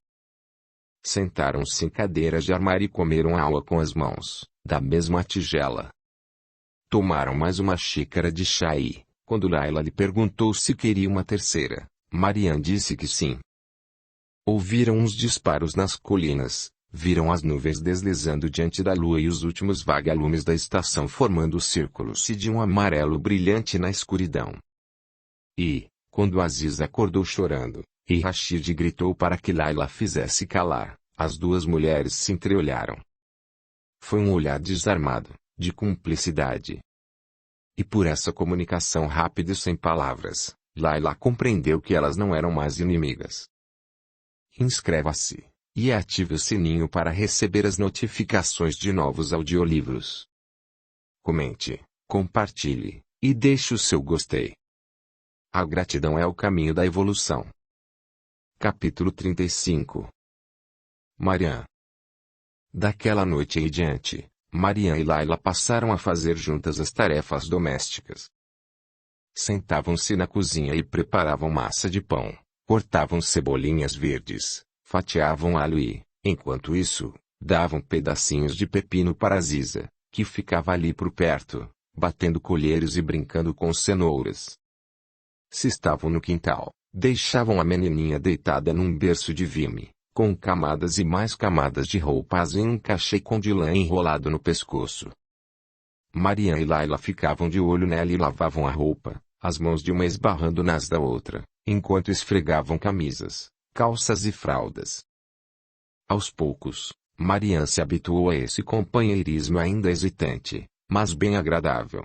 S1: Sentaram-se em cadeiras de armário e comeram água com as mãos, da mesma tigela. Tomaram mais uma xícara de chá e, quando Laila lhe perguntou se queria uma terceira, Marian disse que sim. Ouviram uns disparos nas colinas, viram as nuvens deslizando diante da lua e os últimos vagalumes da estação formando círculos de um amarelo brilhante na escuridão. E, quando Aziz acordou chorando, e Rashid gritou para que Laila fizesse calar, as duas mulheres se entreolharam. Foi um olhar desarmado, de cumplicidade. E por essa comunicação rápida e sem palavras, Laila compreendeu que elas não eram mais inimigas. Inscreva-se, e ative o sininho para receber as notificações de novos audiolivros. Comente, compartilhe, e deixe o seu gostei. A gratidão é o caminho da evolução. Capítulo 35. Marian. Daquela noite em diante, Marian e Laila passaram a fazer juntas as tarefas domésticas. Sentavam-se na cozinha e preparavam massa de pão, cortavam cebolinhas verdes, fatiavam alho e, enquanto isso, davam pedacinhos de pepino para Aziza, que ficava ali por perto, batendo colheres e brincando com cenouras. Se estavam no quintal, deixavam a menininha deitada num berço de vime, com camadas e mais camadas de roupas em um cachecol de lã enrolado no pescoço. Marian e Laila ficavam de olho nela e lavavam a roupa, as mãos de uma esbarrando nas da outra, enquanto esfregavam camisas, calças e fraldas. Aos poucos, Marian se habituou a esse companheirismo ainda hesitante, mas bem agradável.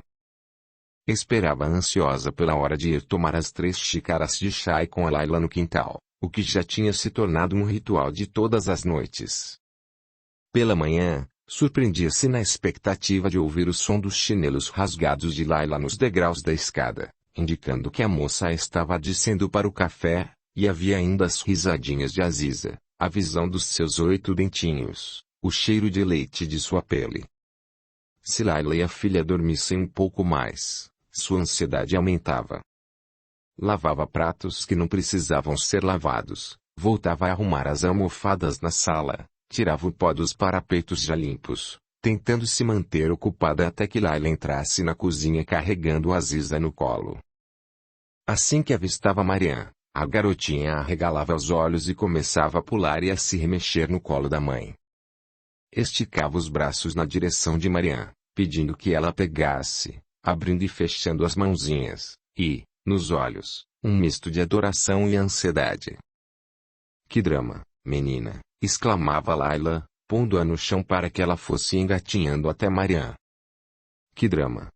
S1: Esperava ansiosa pela hora de ir tomar as 3 xícaras de chá com a Laila no quintal, o que já tinha se tornado um ritual de todas as noites. Pela manhã, surpreendia-se na expectativa de ouvir o som dos chinelos rasgados de Laila nos degraus da escada, indicando que a moça estava descendo para o café, e havia ainda as risadinhas de Aziza, a visão dos seus 8 dentinhos, o cheiro de leite de sua pele. Se Laila e a filha dormissem um pouco mais, sua ansiedade aumentava. Lavava pratos que não precisavam ser lavados, voltava a arrumar as almofadas na sala, tirava o pó dos parapeitos já limpos, tentando se manter ocupada até que Laila entrasse na cozinha carregando Aziza no colo. Assim que avistava Marian, a garotinha arregalava os olhos e começava a pular e a se remexer no colo da mãe. Esticava os braços na direção de Marian, pedindo que ela pegasse, abrindo e fechando as mãozinhas, e, nos olhos, um misto de adoração e ansiedade. Que drama, menina, exclamava Laila, pondo-a no chão para que ela fosse engatinhando até Marian. Que drama.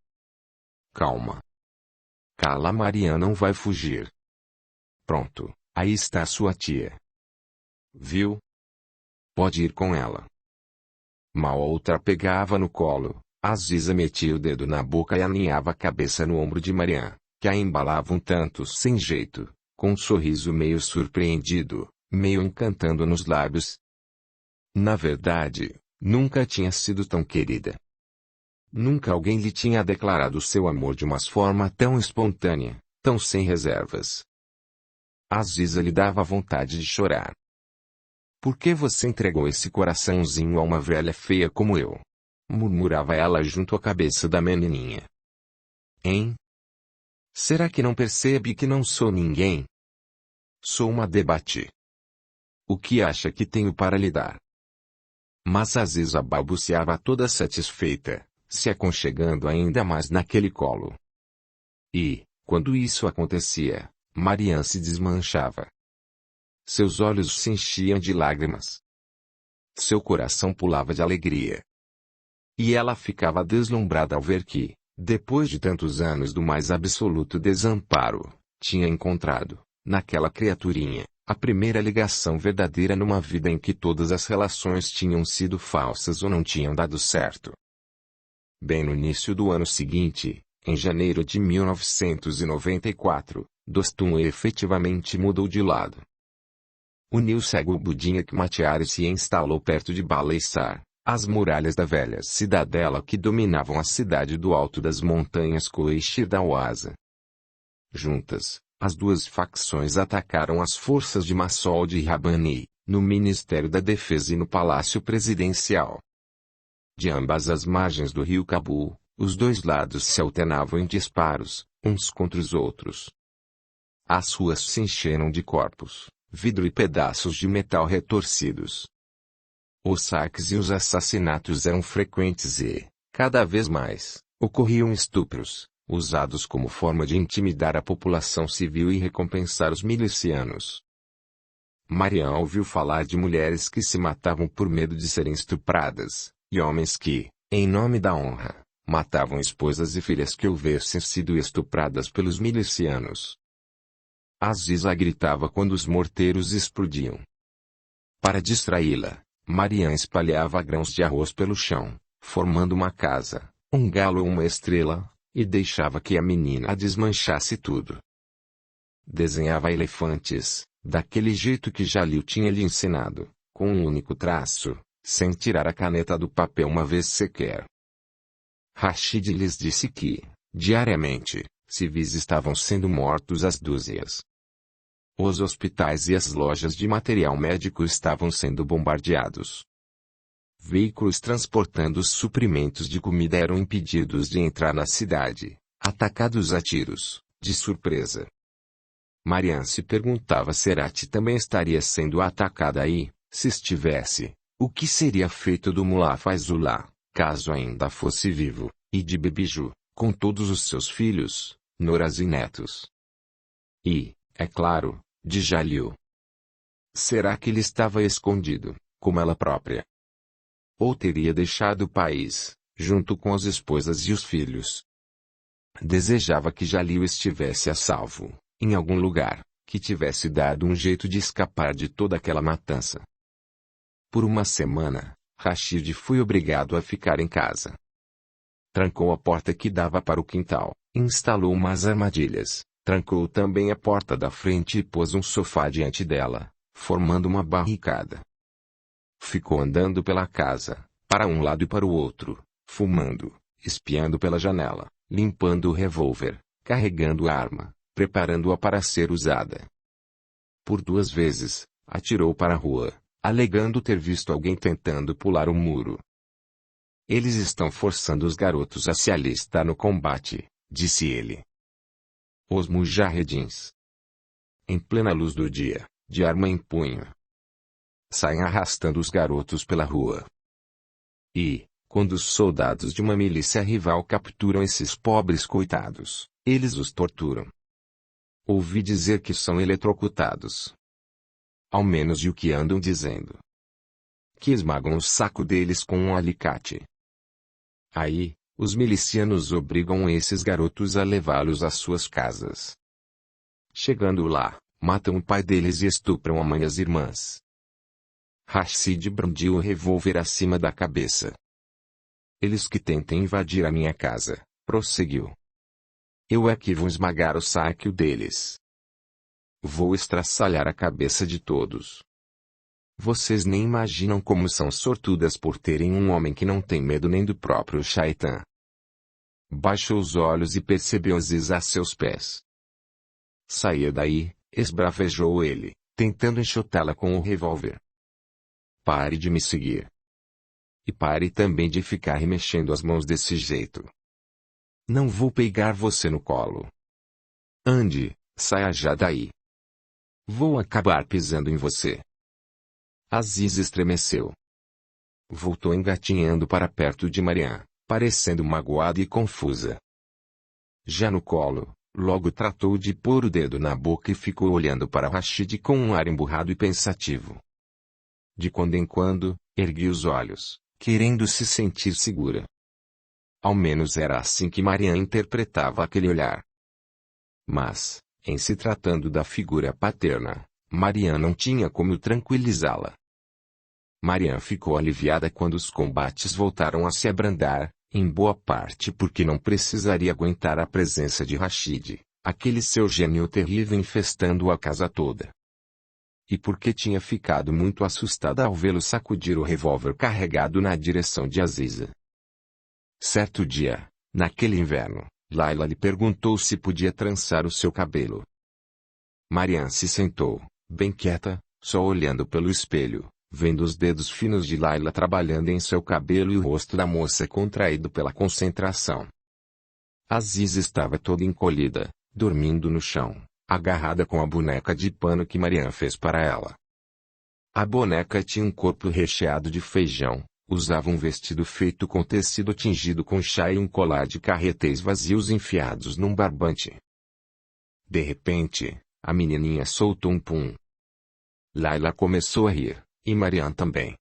S1: Calma. Cala, Marian não vai fugir. Pronto, aí está sua tia. Viu? Pode ir com ela. Mal a outra pegava no colo, Aziza metia o dedo na boca e aninhava a cabeça no ombro de Marian, que a embalava um tanto sem jeito, com um sorriso meio surpreendido, meio encantando nos lábios. Na verdade, nunca tinha sido tão querida. Nunca alguém lhe tinha declarado seu amor de uma forma tão espontânea, tão sem reservas. Aziza lhe dava vontade de chorar. Por que você entregou esse coraçãozinho a uma velha feia como eu? Murmurava ela junto à cabeça da menininha. Hein? Será que não percebe que não sou ninguém? Sou uma debate. O que acha que tenho para lhe dar? Mas Aziza balbuciava toda satisfeita, se aconchegando ainda mais naquele colo. E, quando isso acontecia, Mariam se desmanchava. Seus olhos se enchiam de lágrimas. Seu coração pulava de alegria. E ela ficava deslumbrada ao ver que, depois de tantos anos do mais absoluto desamparo, tinha encontrado, naquela criaturinha, a primeira ligação verdadeira numa vida em que todas as relações tinham sido falsas ou não tinham dado certo. Bem no início do ano seguinte, em janeiro de 1994, Dostum efetivamente mudou de lado. Uniu-se a Gulbuddin Hekmatyar e se instalou perto de Balaissar, as muralhas da velha cidadela que dominavam a cidade do alto das montanhas Koishir da Oasa. Juntas, as duas facções atacaram as forças de Masoud e Rabbani, no Ministério da Defesa e no Palácio Presidencial. De ambas as margens do rio Cabul, os dois lados se alternavam em disparos, uns contra os outros. As ruas se encheram de corpos, vidro e pedaços de metal retorcidos. Os saques e os assassinatos eram frequentes e, cada vez mais, ocorriam estupros, usados como forma de intimidar a população civil e recompensar os milicianos. Mariam ouviu falar de mulheres que se matavam por medo de serem estupradas, e homens que, em nome da honra, matavam esposas e filhas que houvessem sido estupradas pelos milicianos. Aziza gritava quando os morteiros explodiam. Para distraí-la, Mariam espalhava grãos de arroz pelo chão, formando uma casa, um galo ou uma estrela, e deixava que a menina desmanchasse tudo. Desenhava elefantes, daquele jeito que Jalil tinha lhe ensinado, com um único traço, sem tirar a caneta do papel uma vez sequer. Rashid lhes disse que, diariamente, civis estavam sendo mortos às dúzias. Os hospitais e as lojas de material médico estavam sendo bombardeados. Veículos transportando suprimentos de comida eram impedidos de entrar na cidade, atacados a tiros, de surpresa. Mariam se perguntava se Herat também estaria sendo atacada aí, se estivesse, o que seria feito do Mullah Faizullah, caso ainda fosse vivo, e de Bibiju, com todos os seus filhos, noras e netos. E, é claro, de Jalil. Será que ele estava escondido, como ela própria? Ou teria deixado o país, junto com as esposas e os filhos? Desejava que Jalil estivesse a salvo, em algum lugar, que tivesse dado um jeito de escapar de toda aquela matança. Por uma semana, Rashid foi obrigado a ficar em casa. Trancou a porta que dava para o quintal, instalou umas armadilhas, trancou também a porta da frente e pôs um sofá diante dela, formando uma barricada. Ficou andando pela casa, para um lado e para o outro, fumando, espiando pela janela, limpando o revólver, carregando a arma, preparando-a para ser usada. Por 2 vezes, atirou para a rua, alegando ter visto alguém tentando pular o muro. Eles estão forçando os garotos a se alistar no combate, disse ele. Os mujahedins. Em plena luz do dia, de arma em punho, saem arrastando os garotos pela rua. E, quando os soldados de uma milícia rival capturam esses pobres coitados, eles os torturam. Ouvi dizer que são eletrocutados. Ao menos de o que andam dizendo. Que esmagam o saco deles com um alicate. Aí, os milicianos obrigam esses garotos a levá-los às suas casas. Chegando lá, matam o pai deles e estupram a mãe e as irmãs. Rashid brandiu o revólver acima da cabeça. Eles que tentem invadir a minha casa, prosseguiu. Eu é que vou esmagar o saco deles. Vou estraçalhar a cabeça de todos. Vocês nem imaginam como são sortudas por terem um homem que não tem medo nem do próprio Shaitan. baixou os olhos e percebeu Aziz a seus pés. Saia daí, esbravejou ele, tentando enxotá-la com o revólver. Pare de me seguir. E pare também de ficar remexendo as mãos desse jeito. Não vou pegar você no colo. Ande, saia já daí. Vou acabar pisando em você. Aziz estremeceu. Voltou engatinhando para perto de Mariam, parecendo magoada e confusa. Já no colo, logo tratou de pôr o dedo na boca e ficou olhando para Rashid com um ar emburrado e pensativo. De quando em quando, erguia os olhos, querendo se sentir segura. Ao menos era assim que Mariam interpretava aquele olhar. Mas, em se tratando da figura paterna, Mariam não tinha como tranquilizá-la. Mariam ficou aliviada quando os combates voltaram a se abrandar, em boa parte porque não precisaria aguentar a presença de Rashid, aquele seu gênio terrível infestando a casa toda. E porque tinha ficado muito assustada ao vê-lo sacudir o revólver carregado na direção de Aziza. Certo dia, naquele inverno, Laila lhe perguntou se podia trançar o seu cabelo. Mariam se sentou, bem quieta, só olhando pelo espelho, vendo os dedos finos de Laila trabalhando em seu cabelo e o rosto da moça contraído pela concentração. Aziza estava toda encolhida, dormindo no chão, agarrada com a boneca de pano que Mariam fez para ela. A boneca tinha um corpo recheado de feijão, usava um vestido feito com tecido tingido com chá e um colar de carretéis vazios enfiados num barbante. De repente, a menininha soltou um pum. Laila começou a rir, e Mariam também.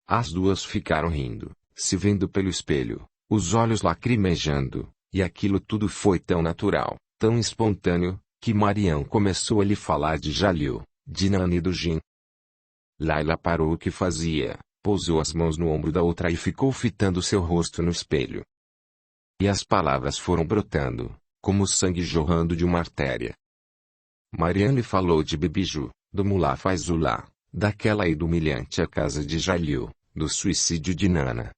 S1: As duas ficaram rindo, se vendo pelo espelho, os olhos lacrimejando, e aquilo tudo foi tão natural, tão espontâneo, que Mariam começou a lhe falar de Jalil, de Nana e do Jin. Laila parou o que fazia, pousou as mãos no ombro da outra e ficou fitando seu rosto no espelho. E as palavras foram brotando, como sangue jorrando de uma artéria. Mariam lhe falou de Bibiju, do Mullah Faizullah, daquela ida humilhante à casa de Jalil, do suicídio de Nana.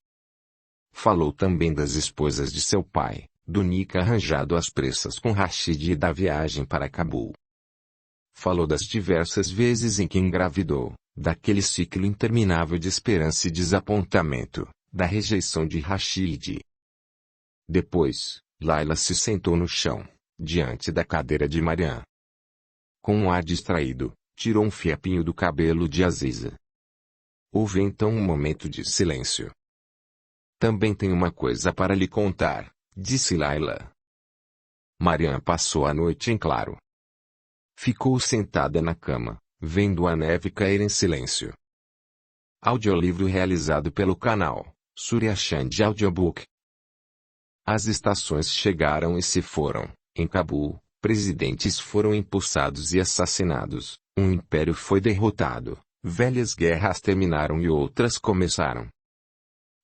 S1: Falou também das esposas de seu pai, do Nika arranjado às pressas com Rashid e da viagem para Cabul. Falou das diversas vezes em que engravidou, daquele ciclo interminável de esperança e desapontamento, da rejeição de Rashid. Depois, Laila se sentou no chão, diante da cadeira de Mariam. Com um ar distraído, tirou um fiapinho do cabelo de Aziza. Houve então um momento de silêncio. Também tenho uma coisa para lhe contar, disse Laila. Mariam passou a noite em claro. Ficou sentada na cama, vendo a neve cair em silêncio. Audiolivro realizado pelo canal Surya Chand Audiobook. As estações chegaram e se foram. Em Cabul, presidentes foram empossados e assassinados, um império foi derrotado, velhas guerras terminaram e outras começaram.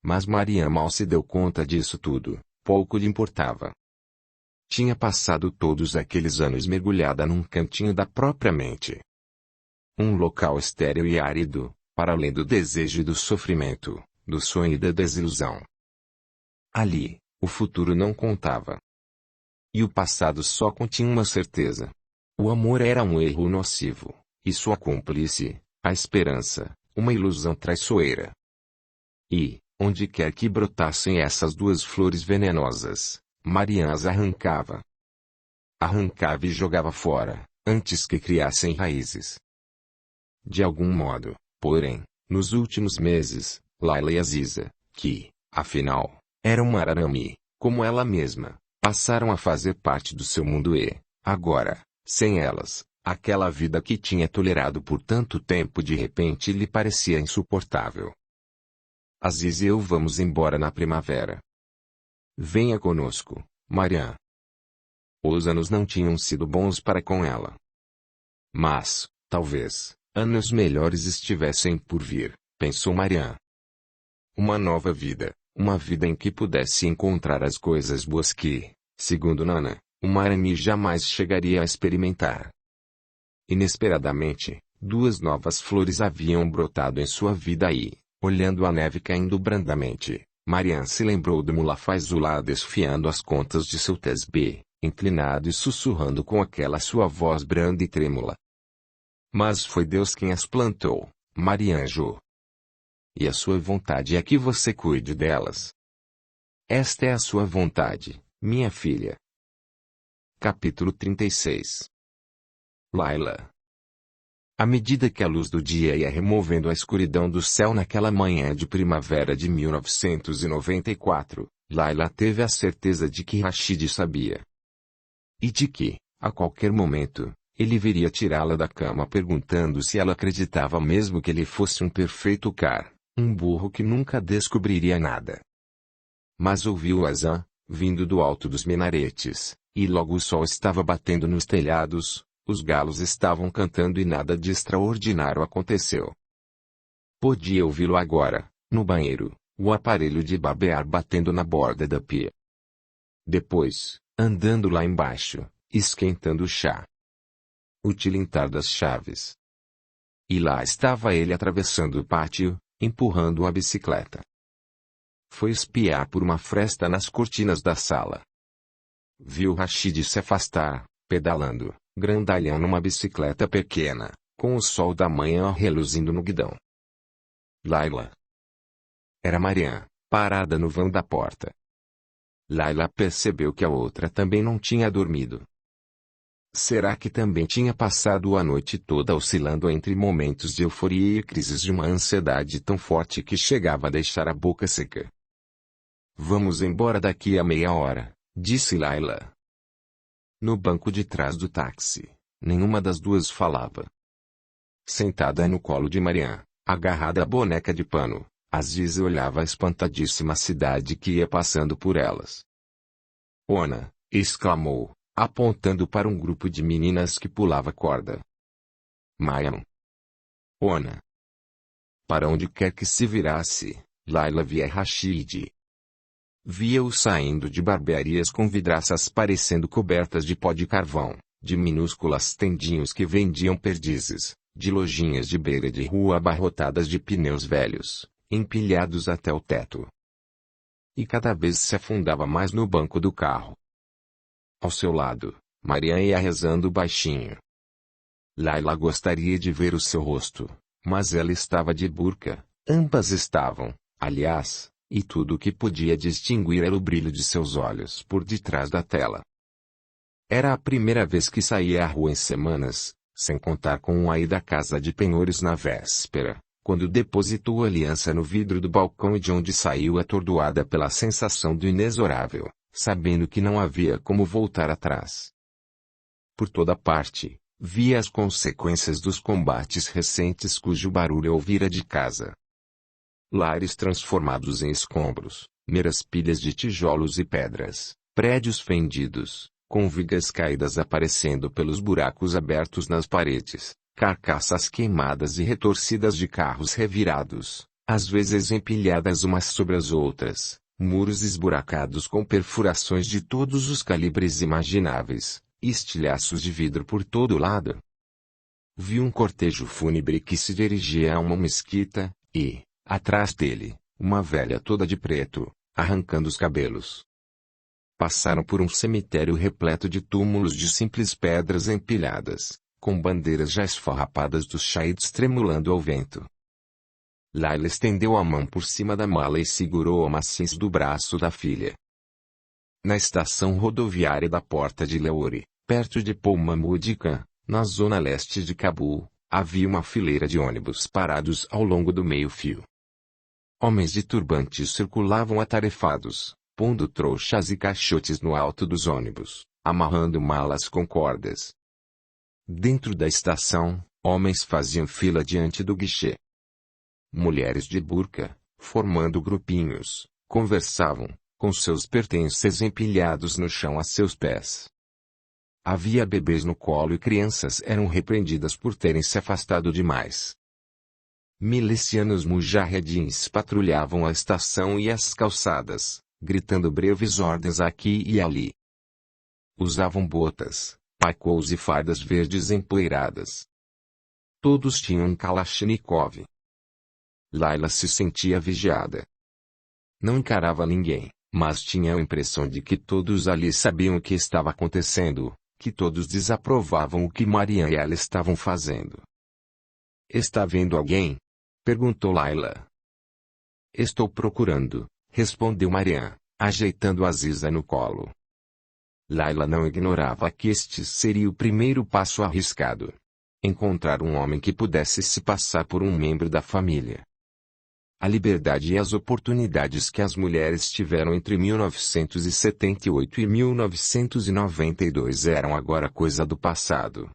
S1: Mas Mariam mal se deu conta disso tudo, pouco lhe importava. Tinha passado todos aqueles anos mergulhada num cantinho da própria mente. Um local estéril e árido, para além do desejo e do sofrimento, do sonho e da desilusão. Ali, o futuro não contava. E o passado só continha uma certeza. O amor era um erro nocivo, e sua cúmplice, a esperança, uma ilusão traiçoeira. E, onde quer que brotassem essas duas flores venenosas, Mariam as arrancava. Arrancava e jogava fora, antes que criassem raízes. De algum modo, porém, nos últimos meses, Laila e Aziza, que, afinal, eram um arame, como ela mesma, passaram a fazer parte do seu mundo e, agora, sem elas, aquela vida que tinha tolerado por tanto tempo de repente lhe parecia insuportável. Aziza e eu vamos embora na primavera. Venha conosco, Mariam. Os anos não tinham sido bons para com ela. Mas, talvez, anos melhores estivessem por vir, pensou Mariam. Uma nova vida, uma vida em que pudesse encontrar as coisas boas que, segundo Nana, uma arame jamais chegaria a experimentar. Inesperadamente, duas novas flores haviam brotado em sua vida e, olhando a neve caindo brandamente, Marian se lembrou do Mulafá Zulá desfiando as contas de seu tesbê, inclinado e sussurrando com aquela sua voz branda e trêmula. Mas foi Deus quem as plantou, Marianjo. E a sua vontade é que você cuide delas. Esta é a sua vontade, minha filha. Capítulo 36. Laila. À medida que a luz do dia ia removendo a escuridão do céu naquela manhã de primavera de 1994, Laila teve a certeza de que Rashid sabia. E de que, a qualquer momento, ele viria tirá-la da cama perguntando se ela acreditava mesmo que ele fosse um perfeito car, um burro que nunca descobriria nada. Mas ouviu o azan, vindo do alto dos minaretes, e logo o sol estava batendo nos telhados, os galos estavam cantando e nada de extraordinário aconteceu. Podia ouvi-lo agora, no banheiro, o aparelho de barbear batendo na borda da pia. Depois, andando lá embaixo, esquentando o chá. O tilintar das chaves. E lá estava ele atravessando o pátio, empurrando a bicicleta. Foi espiar por uma fresta nas cortinas da sala. Viu Rashid se afastar, pedalando, grandalhão numa bicicleta pequena, com o sol da manhã reluzindo no guidão. Laila. Era Marian, parada no vão da porta. Laila percebeu que a outra também não tinha dormido. Será que também tinha passado a noite toda oscilando entre momentos de euforia e crises de uma ansiedade tão forte que chegava a deixar a boca seca? Vamos embora daqui a meia hora, disse Laila. No banco de trás do táxi, nenhuma das duas falava. Sentada no colo de Marian, agarrada à boneca de pano, Aziz olhava a espantadíssima cidade que ia passando por elas. Ona, exclamou, apontando para um grupo de meninas que pulava corda. Marian. Ona. Para onde quer que se virasse, Laila via Rashid. Via-o saindo de barbearias com vidraças parecendo cobertas de pó de carvão, de minúsculas tendinhos que vendiam perdizes, de lojinhas de beira de rua abarrotadas de pneus velhos, empilhados até o teto. E cada vez se afundava mais no banco do carro. Ao seu lado, Marian ia rezando baixinho. Laila gostaria de ver o seu rosto, mas ela estava de burca, ambas estavam, aliás, e tudo o que podia distinguir era o brilho de seus olhos por detrás da tela. Era a primeira vez que saía à rua em semanas, sem contar com a ida à casa de penhores na véspera, quando depositou a aliança no vidro do balcão e de onde saiu atordoada pela sensação do inexorável, sabendo que não havia como voltar atrás. Por toda parte, via as consequências dos combates recentes cujo barulho ouvira de casa. Lares transformados em escombros, meras pilhas de tijolos e pedras, prédios fendidos, com vigas caídas aparecendo pelos buracos abertos nas paredes, carcaças queimadas e retorcidas de carros revirados, às vezes empilhadas umas sobre as outras, muros esburacados com perfurações de todos os calibres imagináveis, e estilhaços de vidro por todo lado. Viu um cortejo fúnebre que se dirigia a uma mesquita, e, atrás dele, uma velha toda de preto, arrancando os cabelos. Passaram por um cemitério repleto de túmulos de simples pedras empilhadas, com bandeiras já esfarrapadas dos shahids tremulando ao vento. Laila estendeu a mão por cima da mala e segurou a maciez do braço da filha. Na estação rodoviária da Porta de Lahore, perto de Pul Mahmud Khan, na zona leste de Cabul, havia uma fileira de ônibus parados ao longo do meio-fio. Homens de turbantes circulavam atarefados, pondo trouxas e caixotes no alto dos ônibus, amarrando malas com cordas. Dentro da estação, homens faziam fila diante do guichê. Mulheres de burca, formando grupinhos, conversavam, com seus pertences empilhados no chão a seus pés. Havia bebês no colo e crianças eram repreendidas por terem se afastado demais. Milicianos mujahedins patrulhavam a estação e as calçadas, gritando breves ordens aqui e ali. Usavam botas, pacôs e fardas verdes empoeiradas. Todos tinham um Kalashnikov. Laila se sentia vigiada. Não encarava ninguém, mas tinha a impressão de que todos ali sabiam o que estava acontecendo, que todos desaprovavam o que Mariam e ela estavam fazendo. Está vendo alguém? Perguntou Laila. Estou procurando, respondeu Mariam, ajeitando Aziza no colo. Laila não ignorava que este seria o primeiro passo arriscado. Encontrar um homem que pudesse se passar por um membro da família. A liberdade e as oportunidades que as mulheres tiveram entre 1978 e 1992 eram agora coisa do passado.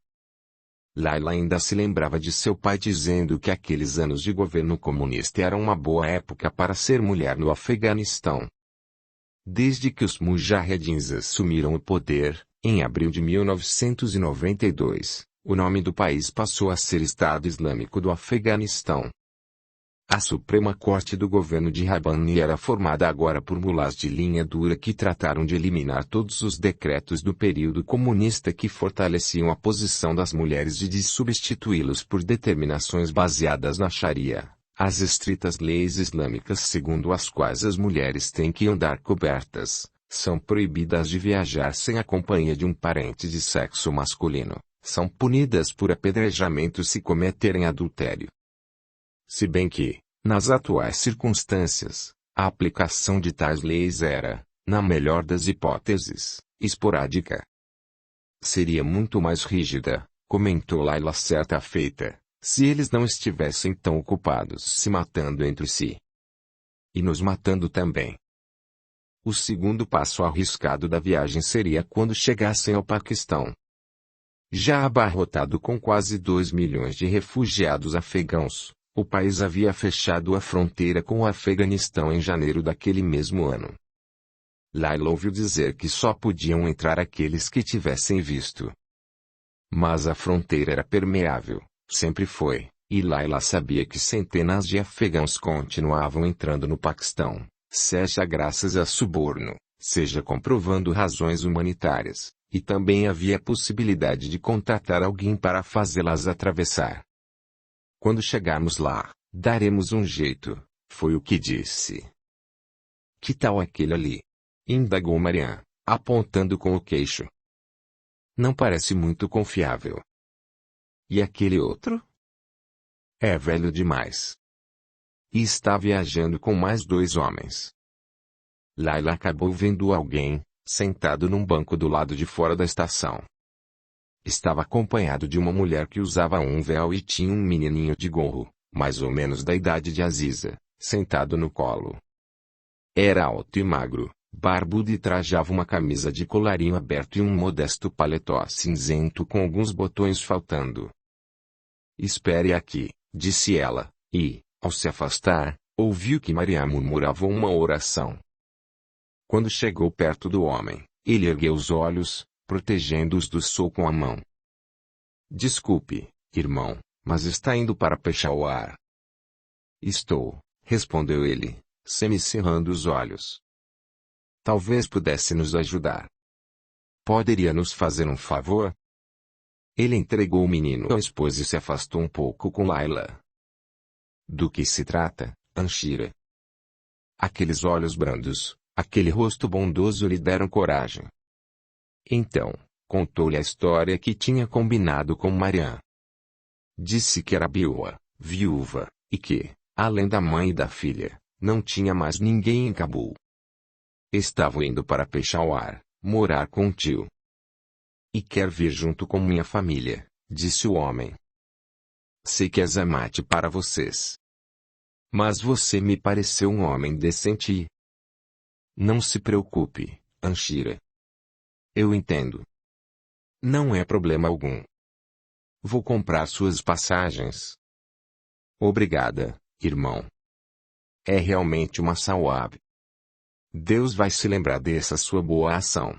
S1: Laila ainda se lembrava de seu pai dizendo que aqueles anos de governo comunista eram uma boa época para ser mulher no Afeganistão. Desde que os mujahedins assumiram o poder, em abril de 1992, o nome do país passou a ser Estado Islâmico do Afeganistão. A Suprema Corte do governo de Rabbani era formada agora por mulás de linha dura que trataram de eliminar todos os decretos do período comunista que fortaleciam a posição das mulheres e de substituí-los por determinações baseadas na Sharia, as estritas leis islâmicas segundo as quais as mulheres têm que andar cobertas, são proibidas de viajar sem a companhia de um parente de sexo masculino, são punidas por apedrejamento se cometerem adultério. Se bem que, nas atuais circunstâncias, a aplicação de tais leis era, na melhor das hipóteses, esporádica. Seria muito mais rígida, comentou Laila certa feita, se eles não estivessem tão ocupados se matando entre si. E nos matando também. O segundo passo arriscado da viagem seria quando chegassem ao Paquistão. Já abarrotado com quase 2 milhões de refugiados afegãos, o país havia fechado a fronteira com o Afeganistão em janeiro daquele mesmo ano. Laila ouviu dizer que só podiam entrar aqueles que tivessem visto. Mas a fronteira era permeável, sempre foi, e Laila sabia que centenas de afegãos continuavam entrando no Paquistão, seja graças a suborno, seja comprovando razões humanitárias, e também havia a possibilidade de contratar alguém para fazê-las atravessar. Quando chegarmos lá, daremos um jeito, foi o que disse. Que tal aquele ali? Indagou Mariam, apontando com o queixo. Não parece muito confiável. E aquele outro? É velho demais. E está viajando com mais 2 homens. Laila acabou vendo alguém, sentado num banco do lado de fora da estação. Estava acompanhado de uma mulher que usava um véu e tinha um menininho de gorro, mais ou menos da idade de Aziza, sentado no colo. Era alto e magro, barbudo e trajava uma camisa de colarinho aberto e um modesto paletó cinzento com alguns botões faltando. Espere aqui, disse ela, e, ao se afastar, ouviu que Mariam murmurava uma oração. Quando chegou perto do homem, ele ergueu os olhos, protegendo-os do sol com a mão. Desculpe, irmão, mas está indo para Peshawar. Estou, respondeu ele, semicerrando os olhos. Talvez pudesse nos ajudar. Poderia nos fazer um favor? Ele entregou o menino à esposa e se afastou um pouco com Laila. Do que se trata, Anshira? Aqueles olhos brandos, aquele rosto bondoso lhe deram coragem. Então, contou-lhe a história que tinha combinado com Mariam. Disse que era viúva, e que, além da mãe e da filha, não tinha mais ninguém em Cabul. Estava indo para Peshawar, morar com o tio. E quer vir junto com minha família, disse o homem. Sei que é zamate para vocês. Mas você me pareceu um homem decente e... Não se preocupe, Anshira. Eu entendo. Não é problema algum. Vou comprar suas passagens. Obrigada, irmão. É realmente uma sawab. Deus vai se lembrar dessa sua boa ação.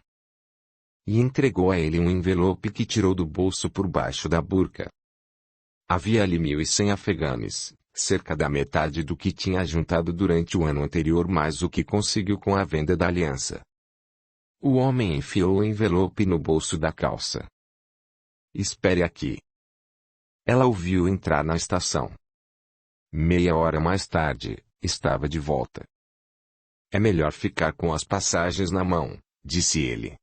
S1: E entregou a ele um envelope que tirou do bolso por baixo da burca. Havia ali 1.100 afegães, cerca da metade do que tinha juntado durante o ano anterior mais o que conseguiu com a venda da aliança. O homem enfiou o envelope no bolso da calça. Espere aqui. Ela ouviu entrar na estação. Meia hora mais tarde, estava de volta. É melhor ficar com as passagens na mão, disse ele.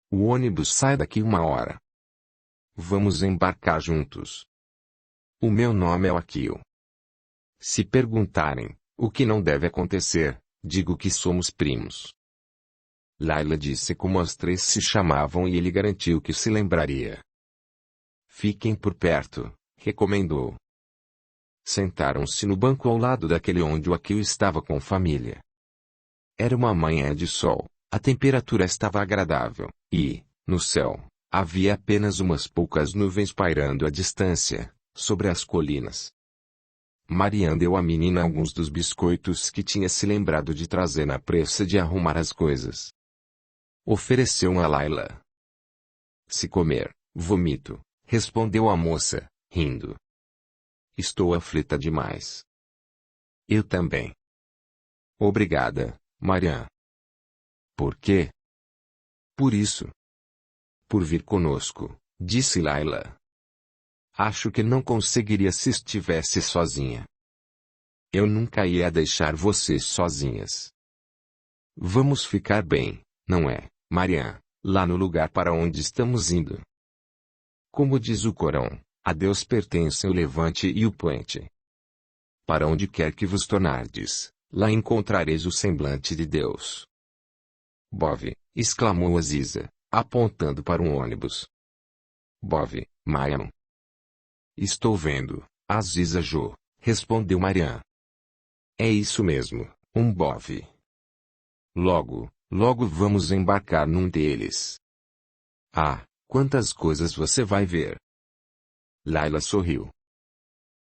S1: O ônibus sai daqui 1 hora. Vamos embarcar juntos. O meu nome é Akio. Se perguntarem, o que não deve acontecer, digo que somos primos. Layla disse como as três se chamavam e ele garantiu que se lembraria. Fiquem por perto, recomendou. Sentaram-se no banco ao lado daquele onde o Akio estava com família. Era uma manhã de sol, a temperatura estava agradável, e, no céu, havia apenas umas poucas nuvens pairando à distância, sobre as colinas. Marian deu à menina alguns dos biscoitos que tinha se lembrado de trazer na pressa de arrumar as coisas. Ofereceu-um a Layla. Se comer, vomito, respondeu a moça, rindo. Estou aflita demais. Eu também. Obrigada, Marian. Por quê? Por isso. Por vir conosco, disse Layla. Acho que não conseguiria se estivesse sozinha. Eu nunca ia deixar vocês sozinhas. Vamos ficar bem, não é, Marian, lá no lugar para onde estamos indo. Como diz o Corão, a Deus pertencem o levante e o poente. Para onde quer que vos tornardes, lá encontrareis o semblante de Deus. Bove, exclamou Aziza, apontando para um ônibus. Bove, Marian. Estou vendo, Aziza Jo, respondeu Marian. É isso mesmo, um bove. Logo, logo vamos embarcar num deles. Ah, quantas coisas você vai ver. Layla sorriu.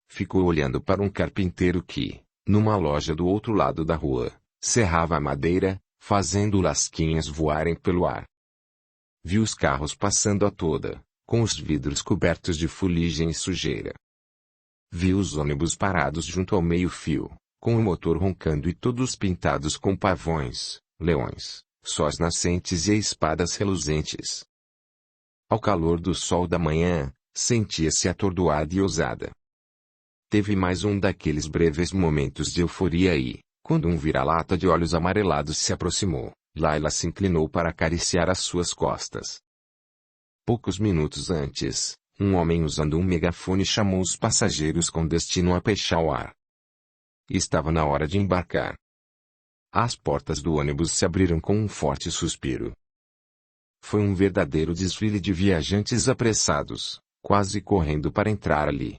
S1: Ficou olhando para um carpinteiro que, numa loja do outro lado da rua, serrava a madeira, fazendo lasquinhas voarem pelo ar. Viu os carros passando a toda, com os vidros cobertos de fuligem e sujeira. Viu os ônibus parados junto ao meio-fio, com o motor roncando e todos pintados com pavões, leões, sóis nascentes e espadas reluzentes. Ao calor do sol da manhã, sentia-se atordoada e ousada. Teve mais um daqueles breves momentos de euforia e, quando um vira-lata de olhos amarelados se aproximou, Layla se inclinou para acariciar as suas costas. Poucos minutos antes, um homem usando um megafone chamou os passageiros com destino a Peshawar. Estava na hora de embarcar. As portas do ônibus se abriram com um forte suspiro. Foi um verdadeiro desfile de viajantes apressados, quase correndo para entrar ali.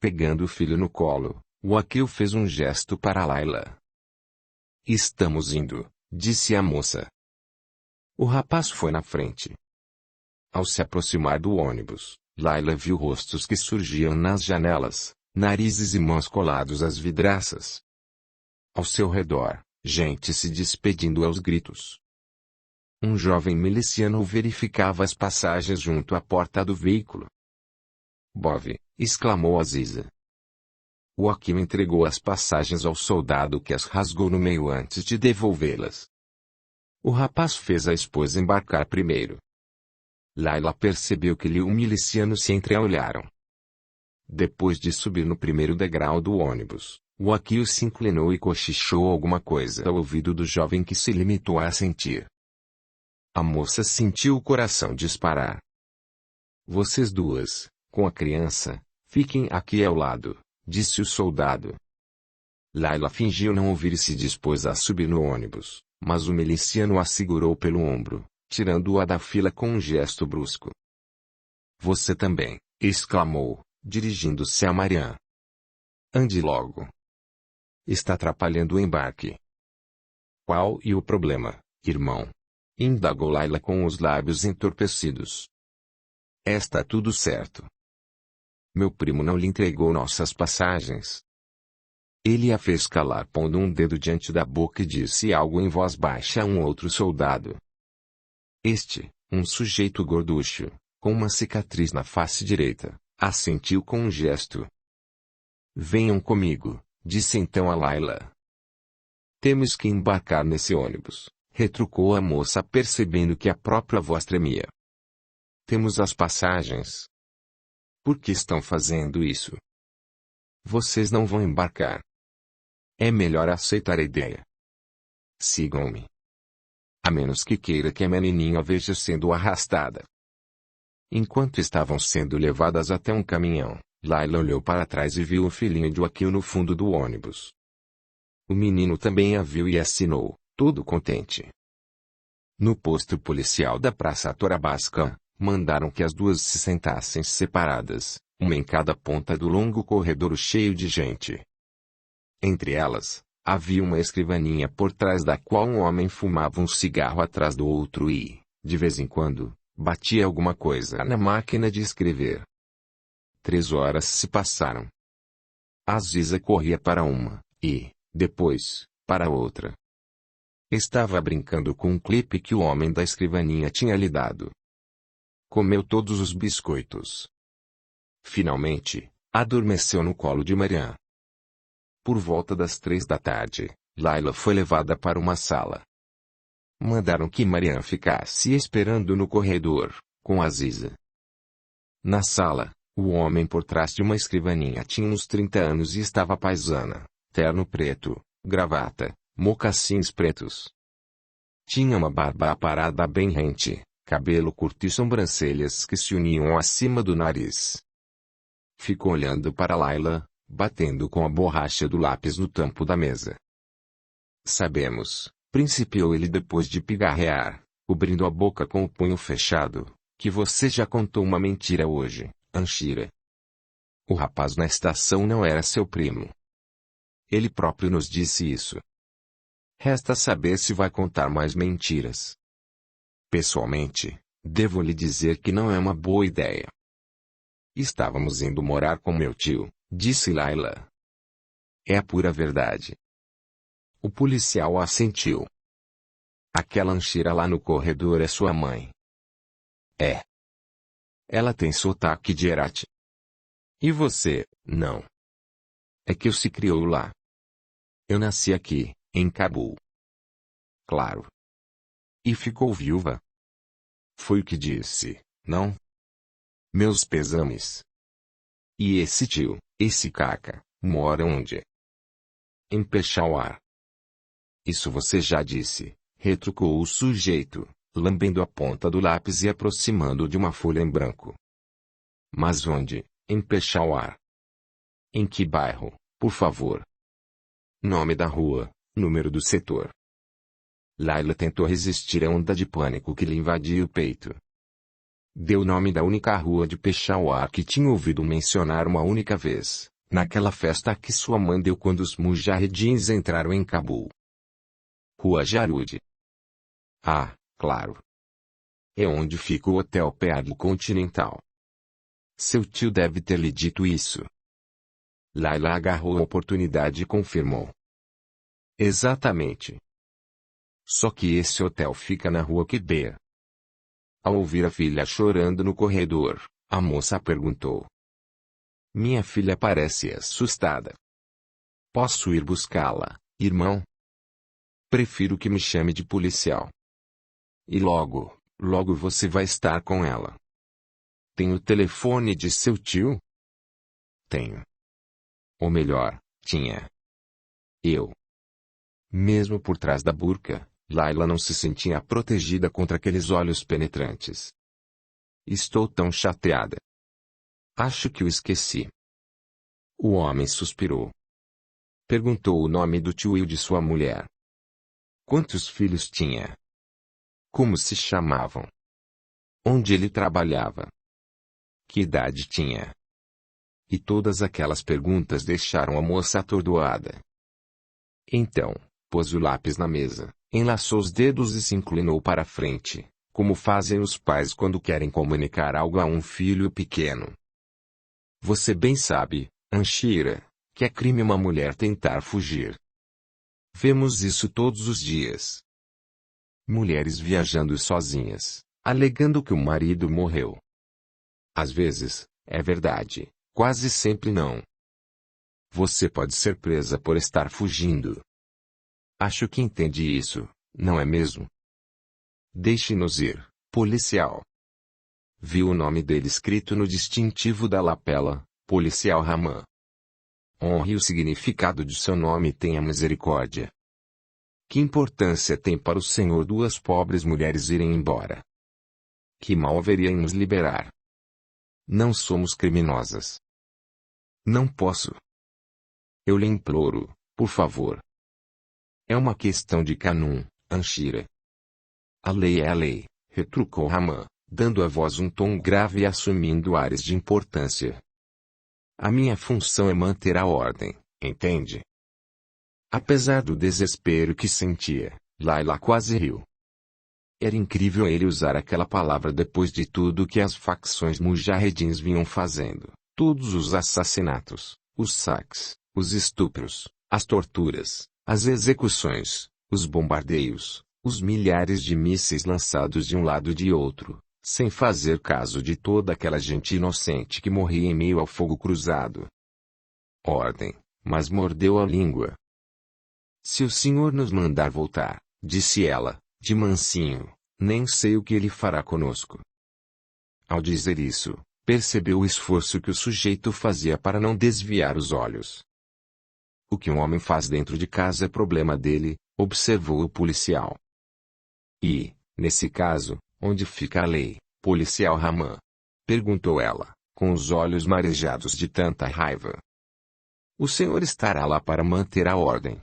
S1: Pegando o filho no colo, o Akio fez um gesto para Layla. Estamos indo, disse a moça. O rapaz foi na frente. Ao se aproximar do ônibus, Layla viu rostos que surgiam nas janelas, narizes e mãos colados às vidraças. Ao seu redor, gente se despedindo aos gritos. Um jovem miliciano verificava as passagens junto à porta do veículo. Bove, exclamou Aziza. O Akio entregou as passagens ao soldado que as rasgou no meio antes de devolvê-las. O rapaz fez a esposa embarcar primeiro. Layla percebeu que ele e o miliciano se entreolharam. Depois de subir no primeiro degrau do ônibus, o Akio se inclinou e cochichou alguma coisa ao ouvido do jovem que se limitou a assentir. A moça sentiu o coração disparar. Vocês duas, com a criança, fiquem aqui ao lado, disse o soldado. Layla fingiu não ouvir e se dispôs a subir no ônibus, mas o miliciano a segurou pelo ombro, tirando-a da fila com um gesto brusco. Você também, exclamou, dirigindo-se a Marian. Ande logo. Está atrapalhando o embarque. Qual e o problema, irmão? Indagou Layla com os lábios entorpecidos. Está tudo certo. Meu primo não lhe entregou nossas passagens. Ele a fez calar pondo um dedo diante da boca e disse algo em voz baixa a um outro soldado. Este, um sujeito gorducho, com uma cicatriz na face direita, assentiu com um gesto. Venham comigo, disse então a Layla. Temos que embarcar nesse ônibus, retrucou a moça percebendo que a própria voz tremia. Temos as passagens. Por que estão fazendo isso? Vocês não vão embarcar. É melhor aceitar a ideia. Sigam-me. A menos que queira que a menininha veja sendo arrastada. Enquanto estavam sendo levadas até um caminhão, Layla olhou para trás e viu o filhinho de Joaquim no fundo do ônibus. O menino também a viu e assinou, todo contente. No posto policial da Praça Torabasca, mandaram que as duas se sentassem separadas, uma em cada ponta do longo corredor cheio de gente. Entre elas, havia uma escrivaninha por trás da qual um homem fumava um cigarro atrás do outro e, de vez em quando, batia alguma coisa na máquina de escrever. 3 horas se passaram. Aziza corria para uma, e, depois, para a outra. Estava brincando com um clipe que o homem da escrivaninha tinha lhe dado. Comeu todos os biscoitos. Finalmente, adormeceu no colo de Marian. Por volta das 3 da tarde, Layla foi levada para uma sala. Mandaram que Marian ficasse esperando no corredor, com Aziza. Na sala, o homem por trás de uma escrivaninha tinha uns 30 anos e estava paisana, terno preto, gravata, mocassins pretos. Tinha uma barba aparada bem rente, cabelo curto e sobrancelhas que se uniam acima do nariz. Ficou olhando para Layla, batendo com a borracha do lápis no tampo da mesa. Sabemos, principiou ele depois de pigarrear, cobrindo a boca com o punho fechado, que você já contou uma mentira hoje, Anchira. O rapaz na estação não era seu primo. Ele próprio nos disse isso. Resta saber se vai contar mais mentiras. Pessoalmente, devo lhe dizer que não é uma boa ideia. Estávamos indo morar com meu tio, disse Layla. É a pura verdade. O policial assentiu. Aquela Anchira lá no corredor é sua mãe. É. Ela tem sotaque de Herat. E você, não. É que se criou lá. Eu nasci aqui, em Cabul. Claro. E ficou viúva? Foi o que disse, não? Meus pesames. E esse tio, esse caca, mora onde? Em Peshawar. Isso você já disse, retrucou o sujeito, lambendo a ponta do lápis e aproximando de uma folha em branco. Mas onde, em Peshawar? Em que bairro, por favor? Nome da rua, número do setor. Layla tentou resistir à onda de pânico que lhe invadia o peito. Deu o nome da única rua de Peshawar que tinha ouvido mencionar uma única vez, naquela festa que sua mãe deu quando os mujahedins entraram em Cabul. Rua Jarud. Ah, claro. É onde fica o Hotel Pearl Continental. Seu tio deve ter lhe dito isso. Layla agarrou a oportunidade e confirmou. Exatamente. Só que esse hotel fica na rua Queber. Ao ouvir a filha chorando no corredor, a moça perguntou. Minha filha parece assustada. Posso ir buscá-la, irmão? Prefiro que me chame de policial. E logo, logo você vai estar com ela. Tem o telefone de seu tio? Tenho. Ou melhor, tinha. Eu. Mesmo por trás da burca, Layla não se sentia protegida contra aqueles olhos penetrantes. Estou tão chateada. Acho que o esqueci. O homem suspirou. Perguntou o nome do tio e o de sua mulher. Quantos filhos tinha? Como se chamavam? Onde ele trabalhava? Que idade tinha? E todas aquelas perguntas deixaram a moça atordoada. Então, pôs o lápis na mesa, enlaçou os dedos e se inclinou para a frente, como fazem os pais quando querem comunicar algo a um filho pequeno. Você bem sabe, Anchira, que é crime uma mulher tentar fugir. Vemos isso todos os dias. Mulheres viajando sozinhas, alegando que o marido morreu. Às vezes, é verdade, quase sempre não. Você pode ser presa por estar fugindo. Acho que entende isso, não é mesmo? Deixe-nos ir, policial. Viu o nome dele escrito no distintivo da lapela, policial Raman. Honre o significado de seu nome e tenha misericórdia. Que importância tem para o senhor duas pobres mulheres irem embora? Que mal haveria em nos liberar? Não somos criminosas. Não posso. Eu lhe imploro, por favor. É uma questão de Kanum, Anshira. A lei é a lei, retrucou Ramã, dando à voz um tom grave e assumindo ares de importância. A minha função é manter a ordem, entende? Apesar do desespero que sentia, Layla quase riu. Era incrível ele usar aquela palavra depois de tudo que as facções mujahedins vinham fazendo. Todos os assassinatos, os saques, os estupros, as torturas, as execuções, os bombardeios, os milhares de mísseis lançados de um lado e de outro, sem fazer caso de toda aquela gente inocente que morria em meio ao fogo cruzado. Ordem, mas mordeu a língua. Se o senhor nos mandar voltar, disse ela, de mansinho, nem sei o que ele fará conosco. Ao dizer isso, percebeu o esforço que o sujeito fazia para não desviar os olhos. O que um homem faz dentro de casa é problema dele, observou o policial. E, nesse caso, onde fica a lei, policial Ramã? Perguntou ela, com os olhos marejados de tanta raiva. O senhor estará lá para manter a ordem.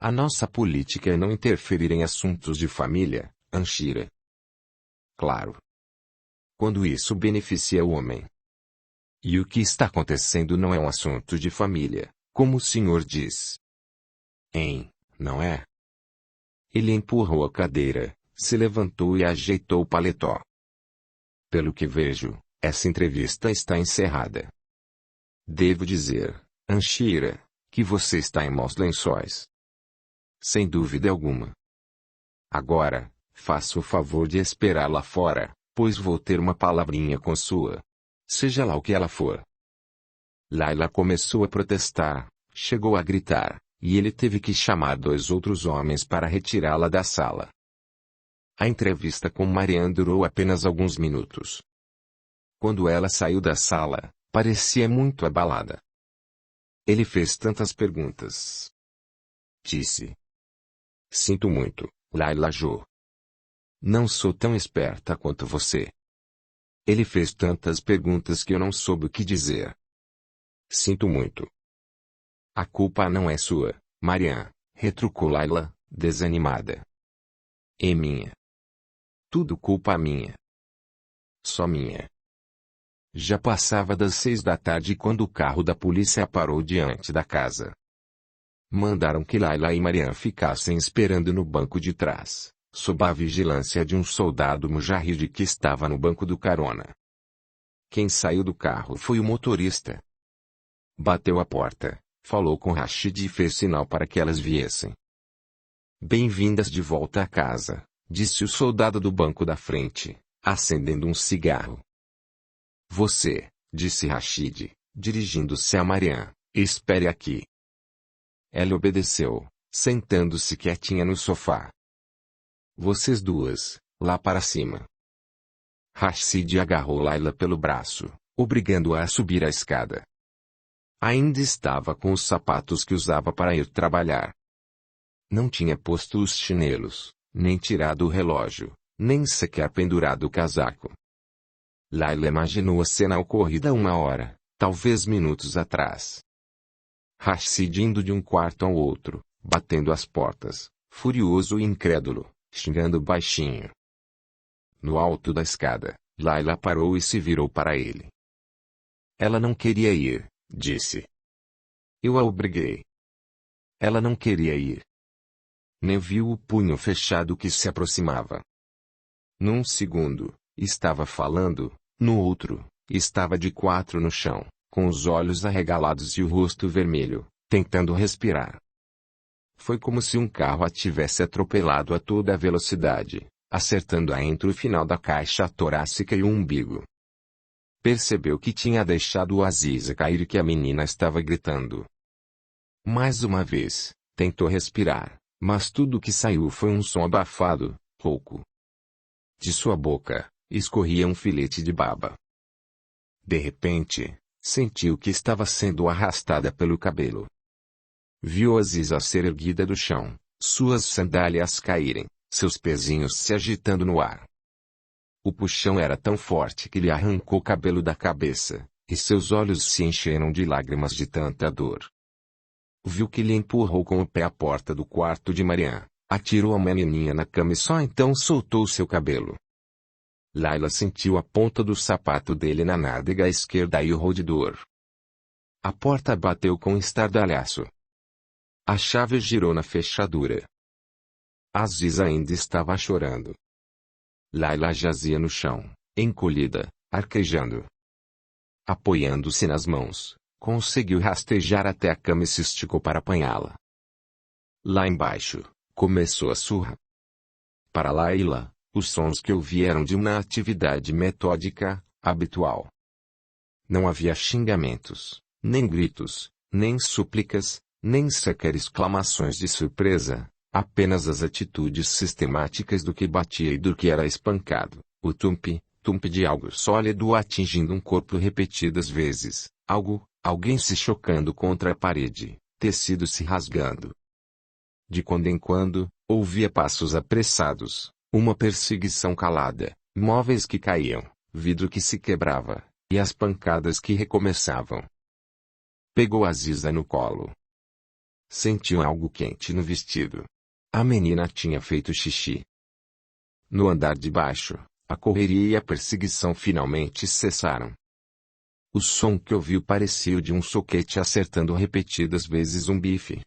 S1: A nossa política é não interferir em assuntos de família, Anshira. Claro. Quando isso beneficia o homem. E o que está acontecendo não é um assunto de família, como o senhor diz. Não é? Ele empurrou a cadeira, se levantou e ajeitou o paletó. Pelo que vejo, essa entrevista está encerrada. Devo dizer, Anshira, que você está em maus lençóis. Sem dúvida alguma. Agora, faça o favor de esperar lá fora, pois vou ter uma palavrinha com sua. Seja lá o que ela for. Layla começou a protestar, chegou a gritar, e ele teve que chamar dois outros homens para retirá-la da sala. A entrevista com Marianne durou apenas alguns minutos. Quando ela saiu da sala, parecia muito abalada. Ele fez tantas perguntas. Disse. Sinto muito, Layla Jo. Não sou tão esperta quanto você. Ele fez tantas perguntas que eu não soube o que dizer. Sinto muito. A culpa não é sua, Marianne, retrucou Layla, desanimada. É minha. Tudo culpa minha. Só minha. Já passava das 6 da tarde quando o carro da polícia parou diante da casa. Mandaram que Layla e Marianne ficassem esperando no banco de trás, sob a vigilância de um soldado mujahide que estava no banco do carona. Quem saiu do carro foi o motorista. Bateu a porta, falou com Rashid e fez sinal para que elas viessem. Bem-vindas de volta a casa, disse o soldado do banco da frente, acendendo um cigarro. Você, disse Rashid, dirigindo-se a Marianne, espere aqui. Ela obedeceu, sentando-se quietinha no sofá. Vocês duas, lá para cima. Rashid agarrou Layla pelo braço, obrigando-a a subir a escada. Ainda estava com os sapatos que usava para ir trabalhar. Não tinha posto os chinelos, nem tirado o relógio, nem sequer pendurado o casaco. Layla imaginou a cena ocorrida 1 hora, talvez minutos atrás. Rashid indo de um quarto ao outro, batendo as portas, furioso e incrédulo, xingando baixinho. No alto da escada, Layla parou e se virou para ele. Ela não queria ir, disse. Eu a obriguei. Ela não queria ir. Nem viu o punho fechado que se aproximava. Num segundo, estava falando, no outro, estava de quatro no chão, com os olhos arregalados e o rosto vermelho, tentando respirar. Foi como se um carro a tivesse atropelado a toda velocidade, acertando-a entre o final da caixa torácica e o umbigo. Percebeu que tinha deixado o Aziza cair e que a menina estava gritando. Mais uma vez, tentou respirar, mas tudo o que saiu foi um som abafado, rouco. De sua boca, escorria um filete de baba. De repente, sentiu que estava sendo arrastada pelo cabelo. Viu Aziza ser erguida do chão, suas sandálias caírem, seus pezinhos se agitando no ar. O puxão era tão forte que lhe arrancou o cabelo da cabeça, e seus olhos se encheram de lágrimas de tanta dor. Viu que lhe empurrou com o pé a porta do quarto de Mariam, atirou a menininha na cama e só então soltou seu cabelo. Laila sentiu a ponta do sapato dele na nádega esquerda e urrou de dor. A porta bateu com estardalhaço. A chave girou na fechadura. Aziz ainda estava chorando. Laila jazia no chão, encolhida, arquejando. Apoiando-se nas mãos, conseguiu rastejar até a cama e se esticou para apanhá-la. Lá embaixo, começou a surra. Para Laila, os sons que ouvia eram de uma atividade metódica, habitual. Não havia xingamentos, nem gritos, nem súplicas, nem sequer exclamações de surpresa, apenas as atitudes sistemáticas do que batia e do que era espancado, o tumpe de algo sólido atingindo um corpo repetidas vezes, alguém se chocando contra a parede, tecido se rasgando. De quando em quando, ouvia passos apressados, uma perseguição calada, móveis que caíam, vidro que se quebrava, e as pancadas que recomeçavam. Pegou Aziza no colo. Sentiu algo quente no vestido. A menina tinha feito xixi. No andar de baixo, a correria e a perseguição finalmente cessaram. O som que ouviu parecia o de um soquete acertando repetidas vezes um bife.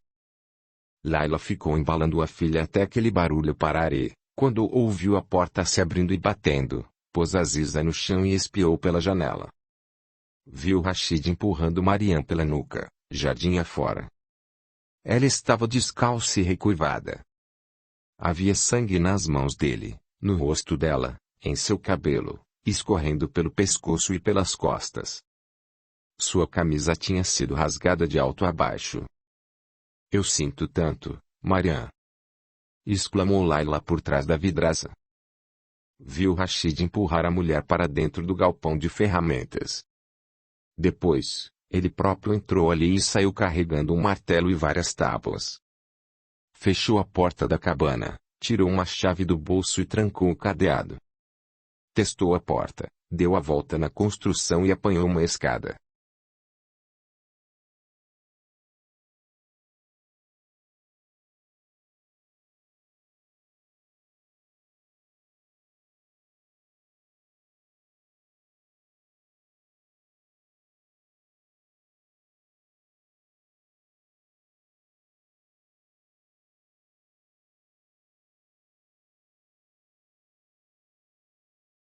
S1: Laila ficou embalando a filha até aquele barulho parar e, quando ouviu a porta se abrindo e batendo, pôs Aziza no chão e espiou pela janela. Viu Rashid empurrando Mariam pela nuca, jardim afora. Ela estava descalça e recurvada. Havia sangue nas mãos dele, no rosto dela, em seu cabelo, escorrendo pelo pescoço e pelas costas. Sua camisa tinha sido rasgada de alto a baixo. Eu sinto tanto, Mariam! Exclamou Laila por trás da vidraça. Viu Rashid empurrar a mulher para dentro do galpão de ferramentas. Depois, ele próprio entrou ali e saiu carregando um martelo e várias tábuas. Fechou a porta da cabana, tirou uma chave do bolso e trancou o cadeado. Testou a porta, deu a volta na construção e apanhou uma escada.